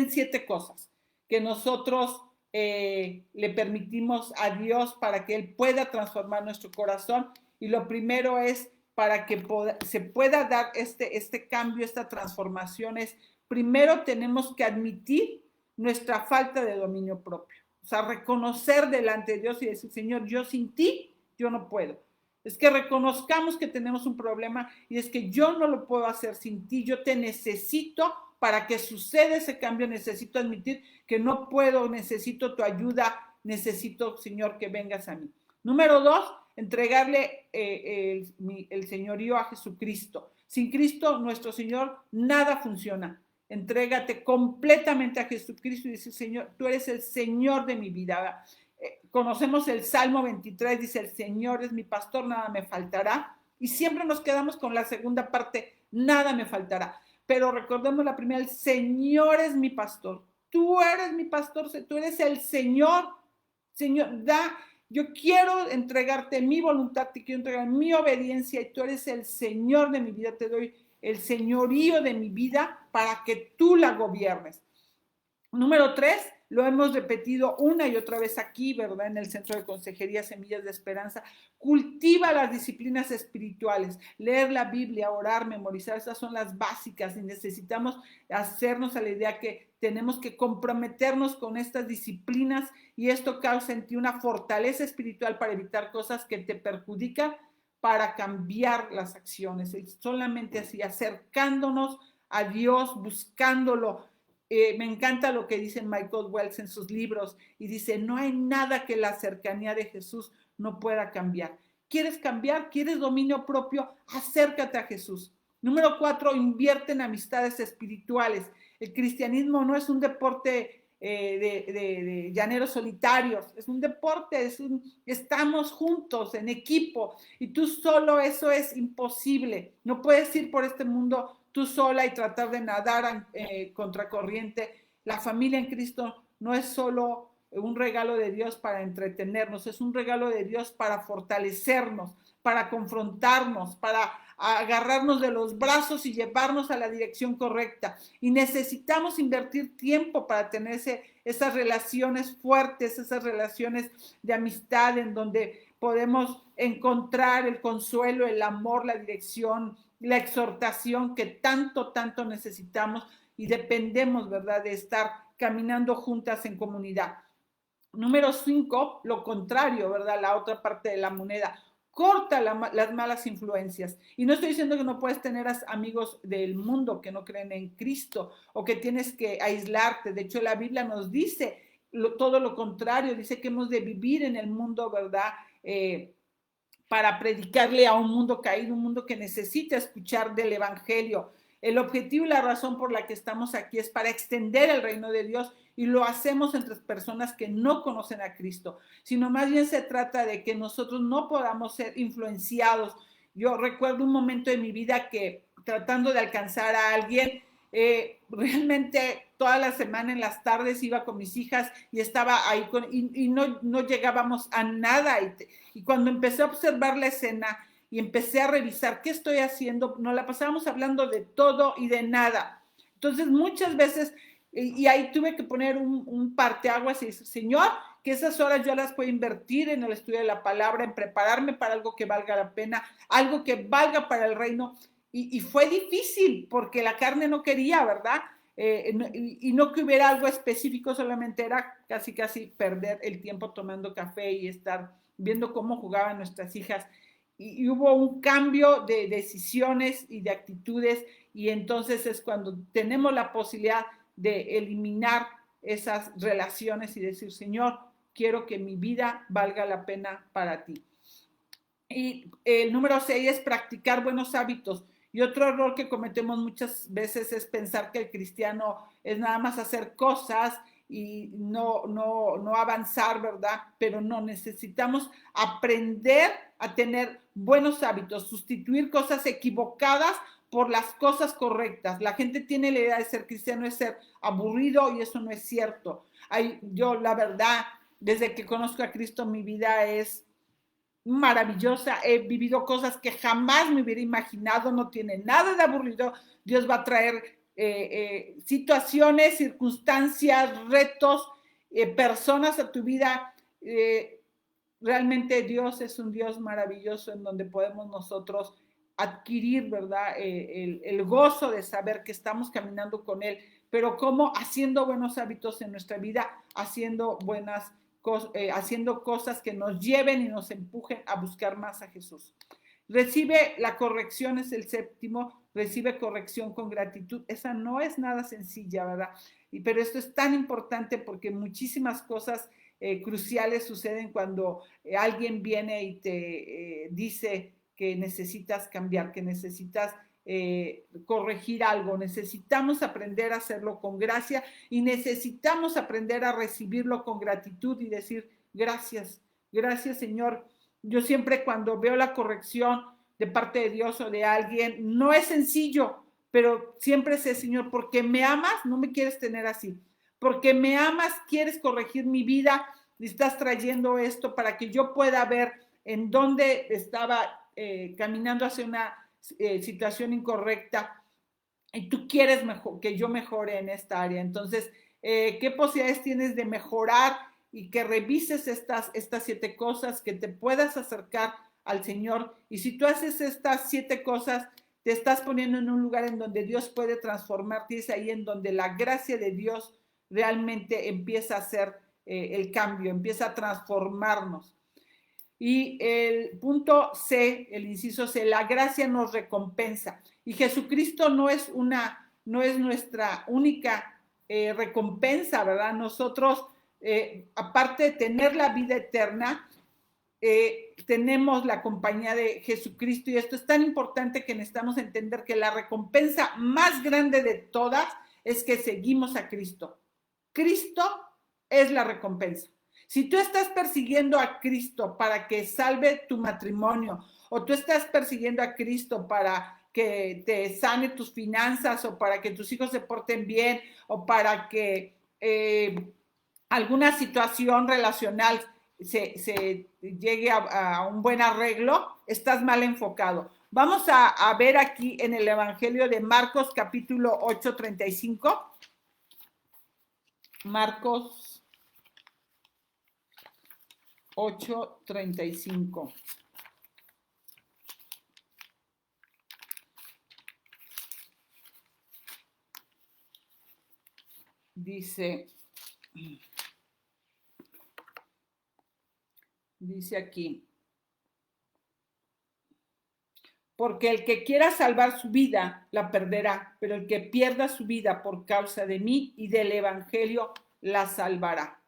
7 cosas que nosotros le permitimos a Dios para que Él pueda transformar nuestro corazón. Y lo primero es para que se pueda dar este cambio, esta transformación, es primero tenemos que admitir nuestra falta de dominio propio. O sea, reconocer delante de Dios y decir, Señor, yo sin ti, yo no puedo. Es que reconozcamos que tenemos un problema y es que yo no lo puedo hacer sin ti, yo te necesito para que suceda ese cambio, necesito admitir que no puedo, necesito tu ayuda, necesito, Señor, que vengas a mí. Número 2, entregarle el señorío a Jesucristo. Sin Cristo, nuestro Señor, nada funciona. Entrégate completamente a Jesucristo y dice, Señor, tú eres el Señor de mi vida. Conocemos el Salmo 23, dice, el Señor es mi pastor, nada me faltará. Y siempre nos quedamos con la segunda parte, nada me faltará. Pero recordemos la primera, el Señor es mi pastor. Tú eres mi pastor, tú eres el Señor. Señor, yo quiero entregarte mi voluntad, te quiero entregar mi obediencia y tú eres el Señor de mi vida. Te doy el señorío de mi vida para que tú la gobiernes. Número 3, lo hemos repetido una y otra vez aquí, ¿verdad? En el Centro de Consejería Semillas de Esperanza. Cultiva las disciplinas espirituales, leer la Biblia, orar, memorizar, esas son las básicas y necesitamos hacernos a la idea que tenemos que comprometernos con estas disciplinas y esto causa en ti una fortaleza espiritual para evitar cosas que te perjudican, para cambiar las acciones. Solamente así, acercándonos a Dios, buscándolo. Me encanta lo que dice Michael Wells en sus libros y dice, no hay nada que la cercanía de Jesús no pueda cambiar. ¿Quieres cambiar? ¿Quieres dominio propio? Acércate a Jesús. Número 4, invierte en amistades espirituales. El cristianismo no es un deporte de llaneros solitarios, es un deporte, estamos juntos en equipo y tú solo, eso es imposible. No puedes ir por este mundo tú sola y tratar de nadar contracorriente. La familia en Cristo no es solo un regalo de Dios para entretenernos, es un regalo de Dios para fortalecernos, para confrontarnos, para agarrarnos de los brazos y llevarnos a la dirección correcta. Y necesitamos invertir tiempo para tener esas relaciones fuertes, esas relaciones de amistad en donde podemos encontrar el consuelo, el amor, la dirección, la exhortación que tanto necesitamos y dependemos, ¿verdad?, de estar caminando juntas en comunidad. Número 5, lo contrario, ¿verdad?, la otra parte de la moneda. Corta las malas influencias. Y no estoy diciendo que no puedes tener amigos del mundo que no creen en Cristo o que tienes que aislarte. De hecho, la Biblia nos dice todo lo contrario. Dice que hemos de vivir en el mundo, ¿verdad?, para predicarle a un mundo caído, un mundo que necesita escuchar del evangelio. El objetivo y la razón por la que estamos aquí es para extender el reino de Dios y lo hacemos entre personas que no conocen a Cristo, sino más bien se trata de que nosotros no podamos ser influenciados. Yo recuerdo un momento de mi vida que tratando de alcanzar a alguien, realmente toda la semana en las tardes iba con mis hijas y estaba ahí y no llegábamos a nada. Y cuando empecé a observar la escena y empecé a revisar qué estoy haciendo, nos la pasábamos hablando de todo y de nada. Entonces muchas veces, y ahí tuve que poner un parteaguas y decir, Señor, que esas horas yo las puedo invertir en el estudio de la palabra, en prepararme para algo que valga la pena, algo que valga para el reino. Y fue difícil porque la carne no quería, ¿verdad? Y no que hubiera algo específico, solamente era casi perder el tiempo tomando café y estar viendo cómo jugaban nuestras hijas. Y hubo un cambio de decisiones y de actitudes, y entonces es cuando tenemos la posibilidad de eliminar esas relaciones y decir, Señor, quiero que mi vida valga la pena para ti. Y el número 6 es practicar buenos hábitos. Y otro error que cometemos muchas veces es pensar que el cristiano es nada más hacer cosas y no avanzar, ¿verdad? Pero no, necesitamos aprender a tener buenos hábitos, sustituir cosas equivocadas por las cosas correctas. La gente tiene la idea de ser cristiano es ser aburrido, y eso no es cierto. Yo, la verdad, desde que conozco a Cristo, mi vida es maravillosa. He vivido cosas que jamás me hubiera imaginado. No tiene nada de aburrido. Dios va a traer situaciones, circunstancias, retos, personas a tu vida. Realmente Dios es un Dios maravilloso en donde podemos nosotros adquirir, ¿verdad? El gozo de saber que estamos caminando con Él, pero cómo haciendo buenos hábitos en nuestra vida, haciendo cosas que nos lleven y nos empujen a buscar más a Jesús. Recibe la corrección, es el séptimo, recibe corrección con gratitud. Esa no es nada sencilla, ¿verdad? Pero esto es tan importante porque muchísimas cosas cruciales suceden cuando alguien viene y te dice que necesitas cambiar, que necesitas corregir algo. Necesitamos aprender a hacerlo con gracia y necesitamos aprender a recibirlo con gratitud y decir gracias, gracias Señor. Yo siempre cuando veo la corrección de parte de Dios o de alguien, no es sencillo, pero siempre sé, Señor, porque me amas, no me quieres tener así. Porque me amas, quieres corregir mi vida y estás trayendo esto para que yo pueda ver en dónde estaba caminando hacia una situación incorrecta y tú quieres que yo mejore en esta área. Entonces, ¿qué posibilidades tienes de mejorar y que revises estas 7 cosas, que te puedas acercar al Señor? Y si tú haces estas 7 cosas, te estás poniendo en un lugar en donde Dios puede transformarte, es ahí en donde la gracia de Dios realmente empieza a hacer el cambio, empieza a transformarnos. Y el punto C, el inciso C, la gracia nos recompensa. Y Jesucristo no es nuestra única recompensa, ¿verdad? Nosotros, aparte de tener la vida eterna, tenemos la compañía de Jesucristo, y esto es tan importante que necesitamos entender que la recompensa más grande de todas es que seguimos a Cristo. Cristo es la recompensa. Si tú estás persiguiendo a Cristo para que salve tu matrimonio, o tú estás persiguiendo a Cristo para que te sane tus finanzas, o para que tus hijos se porten bien, o para que alguna situación relacional se llegue a un buen arreglo, estás mal enfocado. Vamos a ver aquí en el Evangelio de Marcos, capítulo 8, 35. Marcos 8, 35. Dice aquí, porque el que quiera salvar su vida la perderá, pero el que pierda su vida por causa de mí y del evangelio la salvará.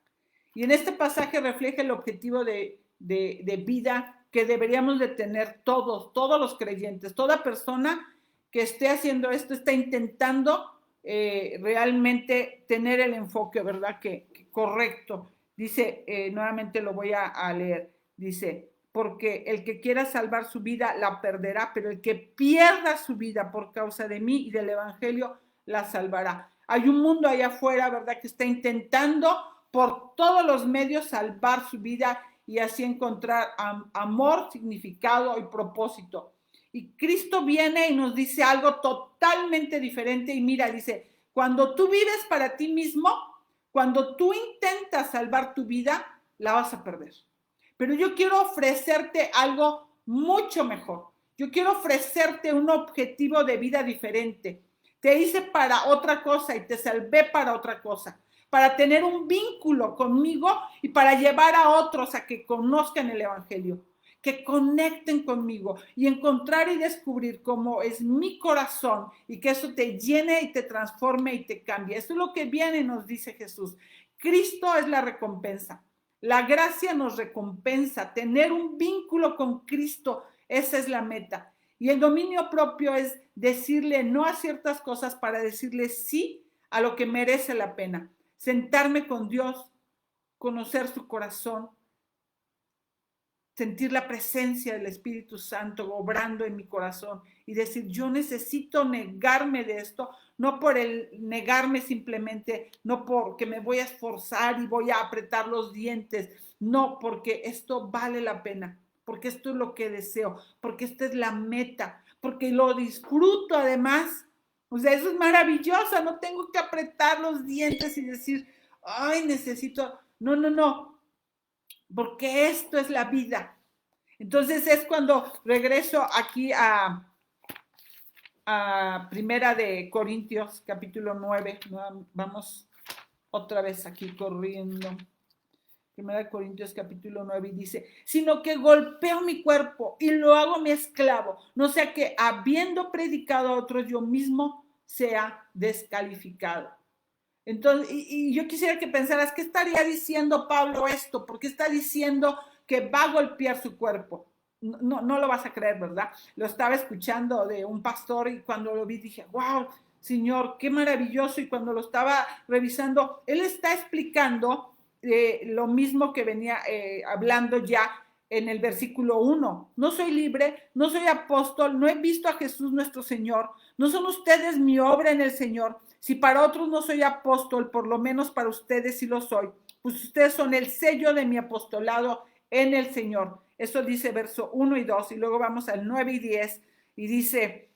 Y en este pasaje refleja el objetivo de vida que deberíamos de tener todos los creyentes. Toda persona que esté haciendo esto está intentando realmente tener el enfoque, ¿verdad? Que correcto. Dice, nuevamente lo voy a leer, dice, porque el que quiera salvar su vida la perderá, pero el que pierda su vida por causa de mí y del evangelio la salvará. Hay un mundo allá afuera, ¿verdad?, que está intentando por todos los medios salvar su vida y así encontrar amor, significado y propósito. Y Cristo viene y nos dice algo totalmente diferente. Y mira, dice, cuando tú vives para ti mismo, cuando tú intentas salvar tu vida, la vas a perder. Pero yo quiero ofrecerte algo mucho mejor. Yo quiero ofrecerte un objetivo de vida diferente. Te hice para otra cosa y te salvé para otra cosa. para tener un vínculo conmigo y para llevar a otros a que conozcan el Evangelio, que conecten conmigo y encontrar y descubrir cómo es mi corazón y que eso te llene y te transforme y te cambie. Eso es lo que viene, nos dice Jesús. Cristo es la recompensa. La gracia nos recompensa. Tener un vínculo con Cristo, esa es la meta. Y el dominio propio es decirle no a ciertas cosas para decirle sí a lo que merece la pena. Sentarme con Dios, conocer su corazón, sentir la presencia del Espíritu Santo obrando en mi corazón y decir, yo necesito negarme de esto, no por el negarme simplemente, no porque me voy a esforzar y voy a apretar los dientes, no, porque esto vale la pena, porque esto es lo que deseo, porque esta es la meta, porque lo disfruto además. O sea, eso es maravilloso, no tengo que apretar los dientes y decir, ay, necesito, no, no, no, porque esto es la vida. Entonces es cuando regreso aquí a Primera de Corintios, capítulo 9. Vamos otra vez aquí corriendo. Primera de Corintios, capítulo 9, y dice, sino que golpeo mi cuerpo y lo hago mi esclavo, no sea que habiendo predicado a otros yo mismo sea descalificado. Entonces, y yo quisiera que pensaras, ¿qué estaría diciendo Pablo esto? ¿Por qué está diciendo que va a golpear su cuerpo? No lo vas a creer, ¿verdad? Lo estaba escuchando de un pastor y cuando lo vi dije, wow, Señor, qué maravilloso. Y cuando lo estaba revisando, él está explicando lo mismo que venía hablando ya en el versículo 1. No soy libre, no soy apóstol, no he visto a Jesús nuestro Señor, no son ustedes mi obra en el Señor. Si para otros no soy apóstol, por lo menos para ustedes sí lo soy, pues ustedes son el sello de mi apostolado en el Señor. Eso dice verso 1 y 2, y luego vamos al 9 y 10, y dice,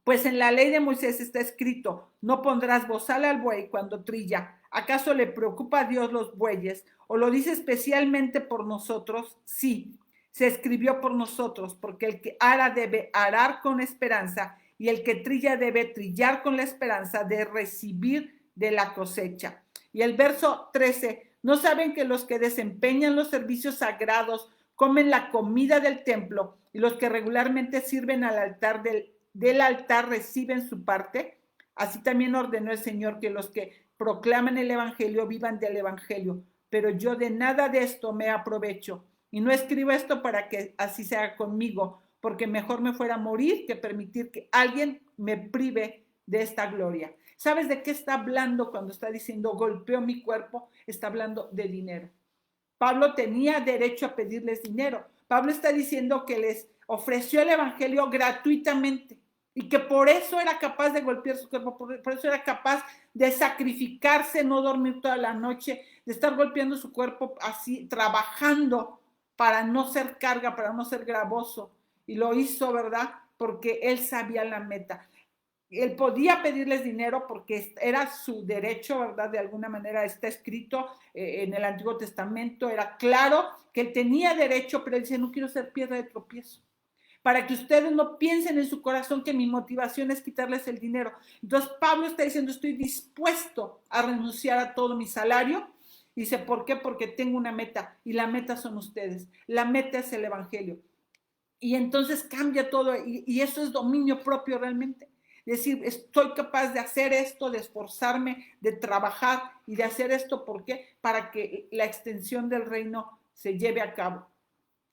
pues en la ley de Moisés está escrito, no pondrás bozal al buey cuando trilla. ¿Acaso le preocupa a Dios los bueyes? ¿O lo dice especialmente por nosotros? Sí, se escribió por nosotros, porque el que ara debe arar con esperanza, y el que trilla debe trillar con la esperanza de recibir de la cosecha. Y el verso 13, ¿no saben que los que desempeñan los servicios sagrados comen la comida del templo y los que regularmente sirven al altar del altar reciben su parte? Así también ordenó el Señor que los que proclaman el evangelio vivan del evangelio, pero yo de nada de esto me aprovecho. Y no escribo esto para que así sea conmigo, porque mejor me fuera a morir que permitir que alguien me prive de esta gloria. ¿Sabes de qué está hablando cuando está diciendo golpeo mi cuerpo? Está hablando de dinero. Pablo tenía derecho a pedirles dinero. Pablo está diciendo que les ofreció el evangelio gratuitamente y que por eso era capaz de golpear su cuerpo, por eso era capaz de sacrificarse, no dormir toda la noche, de estar golpeando su cuerpo así, trabajando para no ser carga, para no ser gravoso. Y lo hizo, ¿verdad? Porque él sabía la meta. Él podía pedirles dinero porque era su derecho, ¿verdad? De alguna manera está escrito en el Antiguo Testamento, era claro que él tenía derecho, pero él dice, no quiero ser piedra de tropiezo. Para que ustedes no piensen en su corazón que mi motivación es quitarles el dinero. Entonces Pablo está diciendo, estoy dispuesto a renunciar a todo mi salario. Dice, ¿por qué? Porque tengo una meta y la meta son ustedes. La meta es el evangelio. Y entonces cambia todo y eso es dominio propio realmente. Decir, estoy capaz de hacer esto, de esforzarme, de trabajar y de hacer esto. ¿Por qué? Para que la extensión del reino se lleve a cabo.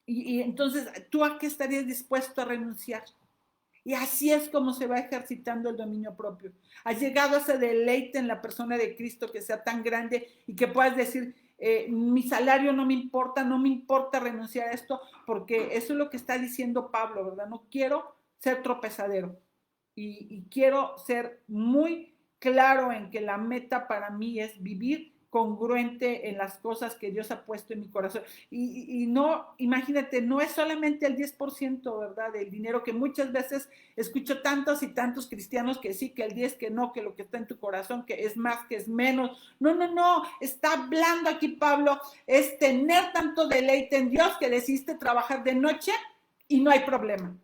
Y entonces, ¿tú a qué estarías dispuesto a renunciar? Y así es como se va ejercitando el dominio propio. Has llegado a ese deleite en la persona de Cristo que sea tan grande y que puedas decir, mi salario no me importa renunciar a esto, porque eso es lo que está diciendo Pablo, ¿verdad? No quiero ser tropezadero y quiero ser muy claro en que la meta para mí es vivir congruente en las cosas que Dios ha puesto en mi corazón. Y no, imagínate, no es solamente el 10%, ¿verdad? Del dinero que muchas veces escucho tantos y tantos cristianos que sí, que el 10, que no, que lo que está en tu corazón, que es más, que es menos. No, está hablando aquí Pablo, es tener tanto deleite en Dios que decidiste trabajar de noche y no hay problema.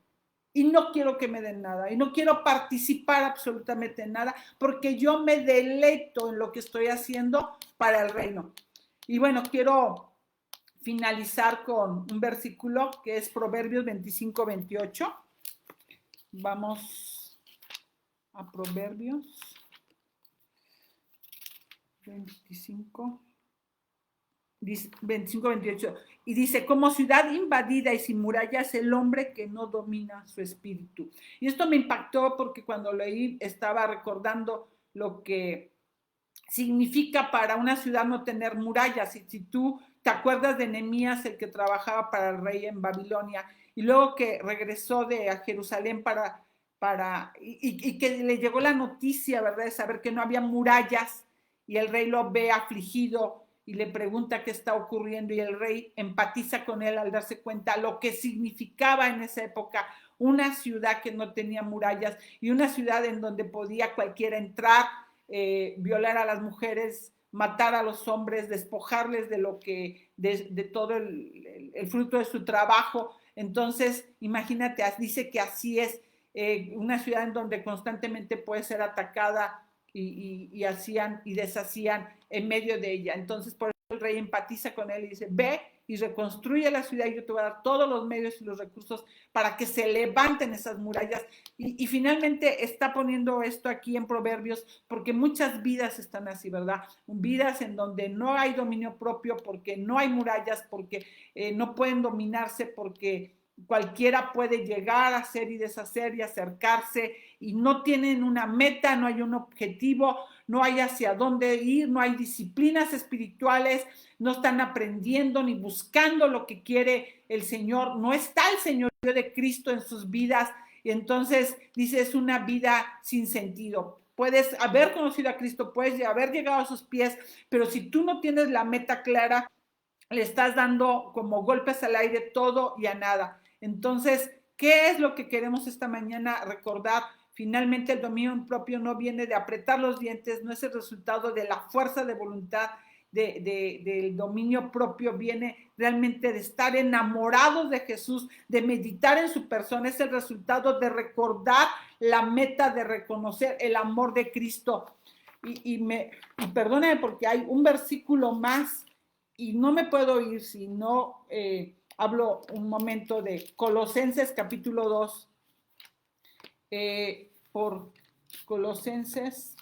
y no quiero que me den nada y no quiero participar absolutamente en nada porque yo me deleito en lo que estoy haciendo para el reino. Y bueno, quiero finalizar con un versículo que es Proverbios 25-28. Vamos a Proverbios 25. 25-28, y dice, como ciudad invadida y sin murallas, el hombre que no domina su espíritu. Y esto me impactó porque cuando leí estaba recordando lo que significa para una ciudad no tener murallas. Y si tú te acuerdas de Nehemías, el que trabajaba para el rey en Babilonia, y luego que regresó de a Jerusalén y que le llegó la noticia, ¿verdad?, de saber que no había murallas, y el rey lo ve afligido y le pregunta qué está ocurriendo, y el rey empatiza con él al darse cuenta lo que significaba en esa época una ciudad que no tenía murallas y una ciudad en donde podía cualquiera entrar, violar a las mujeres, matar a los hombres, despojarles de lo que, de todo el fruto de su trabajo. Entonces, imagínate, dice que así es, una ciudad en donde constantemente puede ser atacada y hacían y deshacían en medio de ella. Entonces, por eso el rey empatiza con él y dice, ve y reconstruye la ciudad y yo te voy a dar todos los medios y los recursos para que se levanten esas murallas. Y finalmente está poniendo esto aquí en Proverbios porque muchas vidas están así, ¿verdad? Vidas en donde no hay dominio propio porque no hay murallas, porque no pueden dominarse, porque cualquiera puede llegar a hacer y deshacer y acercarse y no tienen una meta, no hay un objetivo, no hay hacia dónde ir, no hay disciplinas espirituales, no están aprendiendo ni buscando lo que quiere el Señor, no está el señorío de Cristo en sus vidas, y entonces dice, es una vida sin sentido. Puedes haber conocido a Cristo, puedes haber llegado a sus pies, pero si tú no tienes la meta clara, le estás dando como golpes al aire todo y a nada. Entonces, ¿qué es lo que queremos esta mañana recordar? Finalmente, el dominio propio no viene de apretar los dientes, no es el resultado de la fuerza de voluntad del dominio propio, viene realmente de estar enamorados de Jesús, de meditar en su persona, es el resultado de recordar la meta, de reconocer el amor de Cristo. Y perdónenme porque hay un versículo más y no me puedo ir si no hablo un momento de Colosenses capítulo 2, por Colosenses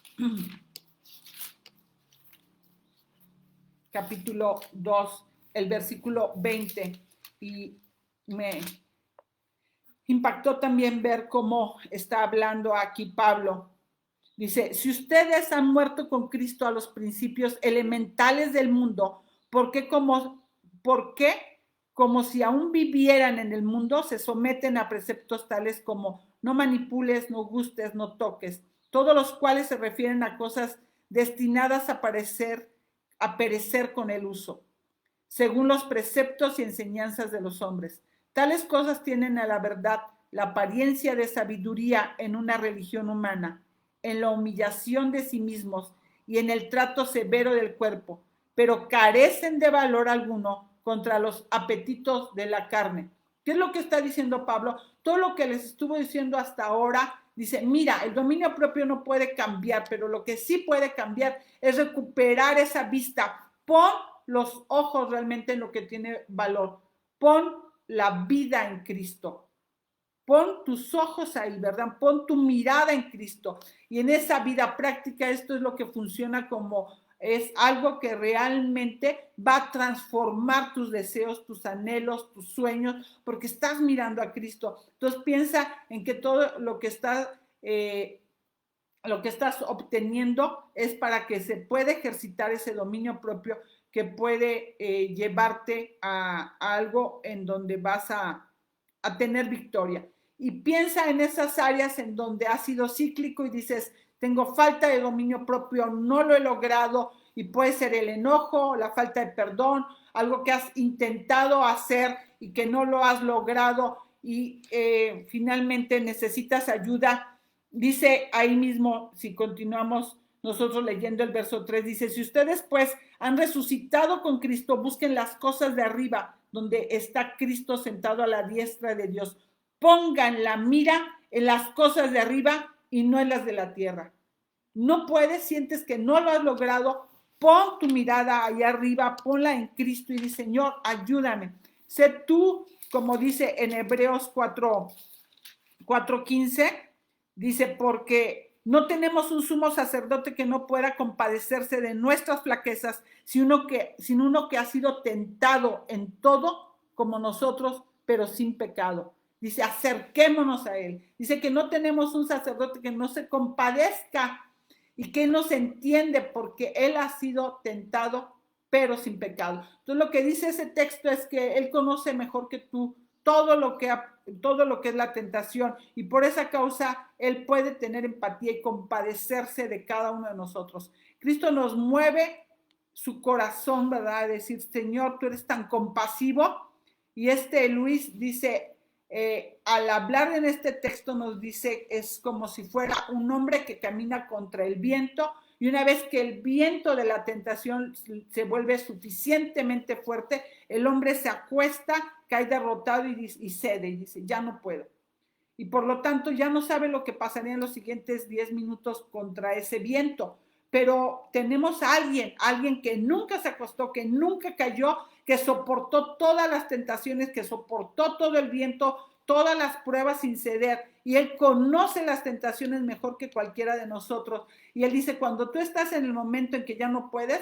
capítulo 2, el versículo 20, y me impactó también ver cómo está hablando aquí Pablo. Dice, si ustedes han muerto con Cristo a los principios elementales del mundo, ¿por qué como si aún vivieran en el mundo, se someten a preceptos tales como no manipules, no gustes, no toques, todos los cuales se refieren a cosas destinadas a perecer con el uso, según los preceptos y enseñanzas de los hombres? Tales cosas tienen a la verdad la apariencia de sabiduría en una religión humana, en la humillación de sí mismos y en el trato severo del cuerpo, pero carecen de valor alguno contra los apetitos de la carne. ¿Qué es lo que está diciendo Pablo? Todo lo que les estuvo diciendo hasta ahora, dice, mira, el dominio propio no puede cambiar, pero lo que sí puede cambiar es recuperar esa vista. Pon los ojos realmente en lo que tiene valor. Pon la vida en Cristo. Pon tus ojos ahí, ¿verdad? Pon tu mirada en Cristo. Y en esa vida práctica esto es lo que funciona como es algo que realmente va a transformar tus deseos, tus anhelos, tus sueños, porque estás mirando a Cristo. Entonces piensa en que todo lo que estás obteniendo es para que se pueda ejercitar ese dominio propio que puede llevarte a algo en donde vas a tener victoria. Y piensa en esas áreas en donde has sido cíclico y dices, tengo falta de dominio propio, no lo he logrado, y puede ser el enojo, la falta de perdón, algo que has intentado hacer y que no lo has logrado y finalmente necesitas ayuda. Dice ahí mismo, si continuamos nosotros leyendo el verso 3, dice, si ustedes pues han resucitado con Cristo, busquen las cosas de arriba, donde está Cristo sentado a la diestra de Dios. pongan la mira en las cosas de arriba y no en las de la tierra. No puedes, sientes que no lo has logrado, pon tu mirada allá arriba, ponla en Cristo y di, Señor, ayúdame. Sé tú, como dice en Hebreos 4:15, dice, porque no tenemos un sumo sacerdote que no pueda compadecerse de nuestras flaquezas, sino uno que ha sido tentado en todo como nosotros, pero sin pecado. Dice, acerquémonos a él. Dice que no tenemos un sacerdote que no se compadezca y que nos entiende porque él ha sido tentado, pero sin pecado. Entonces lo que dice ese texto es que él conoce mejor que tú todo lo que es la tentación, y por esa causa él puede tener empatía y compadecerse de cada uno de nosotros. Cristo nos mueve su corazón, ¿verdad? Decir, Señor, tú eres tan compasivo. Y Luis dice, al hablar en este texto nos dice, es como si fuera un hombre que camina contra el viento, y una vez que el viento de la tentación se vuelve suficientemente fuerte, el hombre se acuesta, cae derrotado y cede y dice, ya no puedo. Y por lo tanto ya no sabe lo que pasaría en los siguientes 10 minutos contra ese viento. Pero tenemos a alguien que nunca se acostó, que nunca cayó, que soportó todas las tentaciones, que soportó todo el viento, todas las pruebas sin ceder, y él conoce las tentaciones mejor que cualquiera de nosotros. Y él dice, cuando tú estás en el momento en que ya no puedes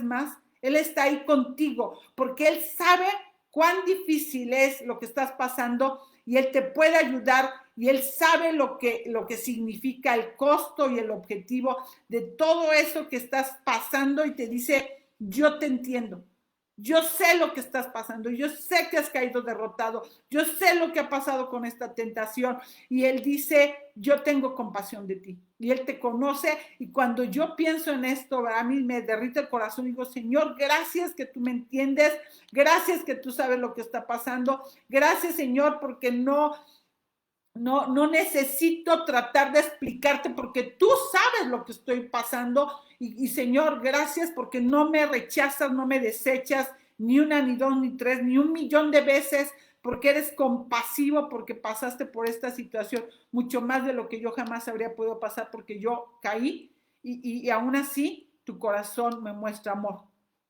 más, él está ahí contigo, porque él sabe cuán difícil es lo que estás pasando, y él te puede ayudar, y él sabe lo que significa el costo y el objetivo de todo eso que estás pasando, y te dice, yo te entiendo. Yo sé lo que estás pasando, yo sé que has caído derrotado, yo sé lo que ha pasado con esta tentación. Y él dice, yo tengo compasión de ti. Y él te conoce, y cuando yo pienso en esto, a mí me derrite el corazón. Digo, Señor, gracias que tú me entiendes, gracias que tú sabes lo que está pasando, gracias, Señor, porque no necesito tratar de explicarte, porque tú sabes lo que estoy pasando. Y Señor, gracias porque no me rechazas, no me desechas ni una, ni dos, ni tres, ni 1,000,000 de veces, porque eres compasivo, porque pasaste por esta situación mucho más de lo que yo jamás habría podido pasar, porque yo caí, y aún así tu corazón me muestra amor.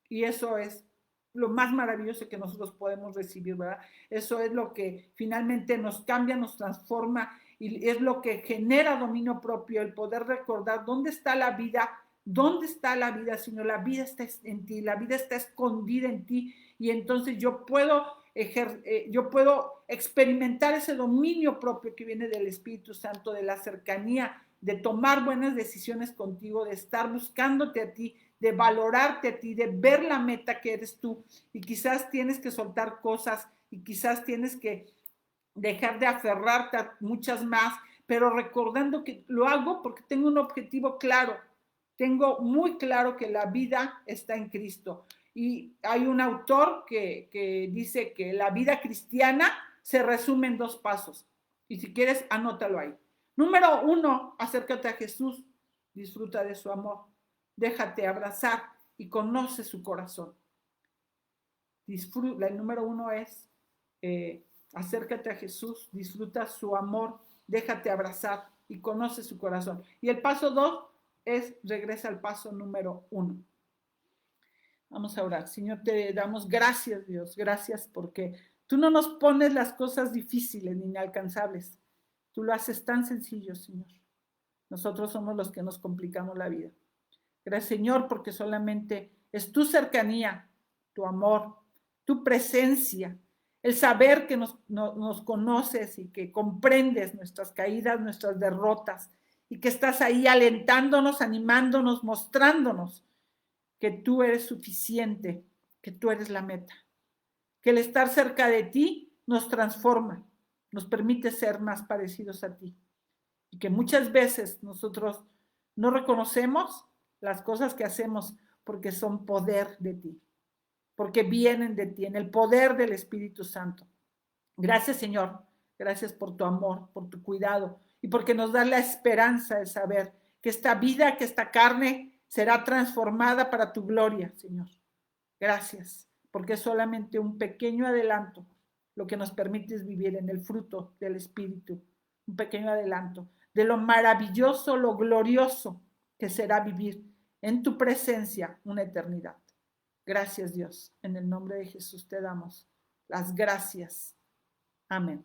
Y eso es lo más maravilloso que nosotros podemos recibir, ¿verdad? Eso es lo que finalmente nos cambia, nos transforma, y es lo que genera dominio propio, el poder recordar dónde está la vida. ¿Dónde está la vida, Señor? La vida está en ti, la vida está escondida en ti, y entonces yo puedo experimentar ese dominio propio que viene del Espíritu Santo, de la cercanía, de tomar buenas decisiones contigo, de estar buscándote a ti, de valorarte a ti, de ver la meta que eres tú. Y quizás tienes que soltar cosas, y quizás tienes que dejar de aferrarte a muchas más, pero recordando que lo hago porque tengo un objetivo claro. Tengo muy claro que la vida está en Cristo. Y hay un autor que dice que la vida cristiana se resume en 2 pasos. Y si quieres, anótalo ahí. Número 1, acércate a Jesús, disfruta de su amor, déjate abrazar y conoce su corazón. El número 1 es acércate a Jesús, disfruta su amor, déjate abrazar y conoce su corazón. Y el paso 2 es regresa al paso número 1. Vamos a orar. Señor, te damos gracias, Dios, gracias porque tú no nos pones las cosas difíciles ni inalcanzables. Tú lo haces tan sencillo, Señor. Nosotros somos los que nos complicamos la vida. Gracias, Señor, porque solamente es tu cercanía, tu amor, tu presencia, el saber que nos conoces y que comprendes nuestras caídas, nuestras derrotas, y que estás ahí alentándonos, animándonos, mostrándonos que tú eres suficiente, que tú eres la meta, que el estar cerca de ti nos transforma, nos permite ser más parecidos a ti, y que muchas veces nosotros no reconocemos las cosas que hacemos porque son poder de ti, porque vienen de ti, en el poder del Espíritu Santo. Gracias, Señor. Gracias por tu amor, por tu cuidado, y porque nos da la esperanza de saber que esta vida, que esta carne será transformada para tu gloria, Señor. Gracias, porque es solamente un pequeño adelanto lo que nos permite es vivir en el fruto del Espíritu. Un pequeño adelanto de lo maravilloso, lo glorioso que será vivir en tu presencia una eternidad. Gracias, Dios. En el nombre de Jesús te damos las gracias. Amén.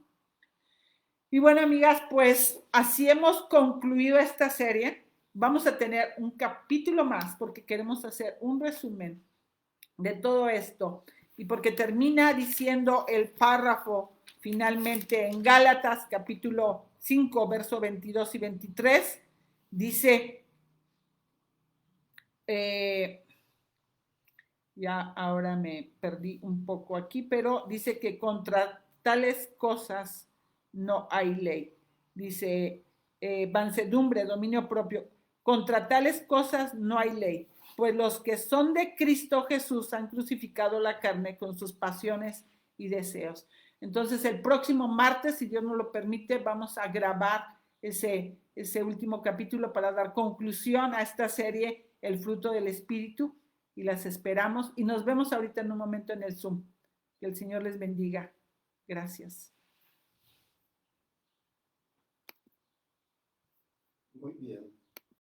Y bueno, amigas, pues así hemos concluido esta serie. Vamos a tener un capítulo más porque queremos hacer un resumen de todo esto y porque termina diciendo el párrafo finalmente en Gálatas capítulo 5, verso 22 y 23, dice, ya ahora me perdí un poco aquí, pero dice que contra tales cosas no hay ley. Dice, mansedumbre, dominio propio, contra tales cosas no hay ley, pues los que son de Cristo Jesús han crucificado la carne con sus pasiones y deseos. Entonces el próximo martes, si Dios nos lo permite, vamos a grabar ese último capítulo para dar conclusión a esta serie, El fruto del Espíritu, y las esperamos y nos vemos ahorita en un momento en el Zoom. Que el Señor les bendiga. Gracias. Muy bien.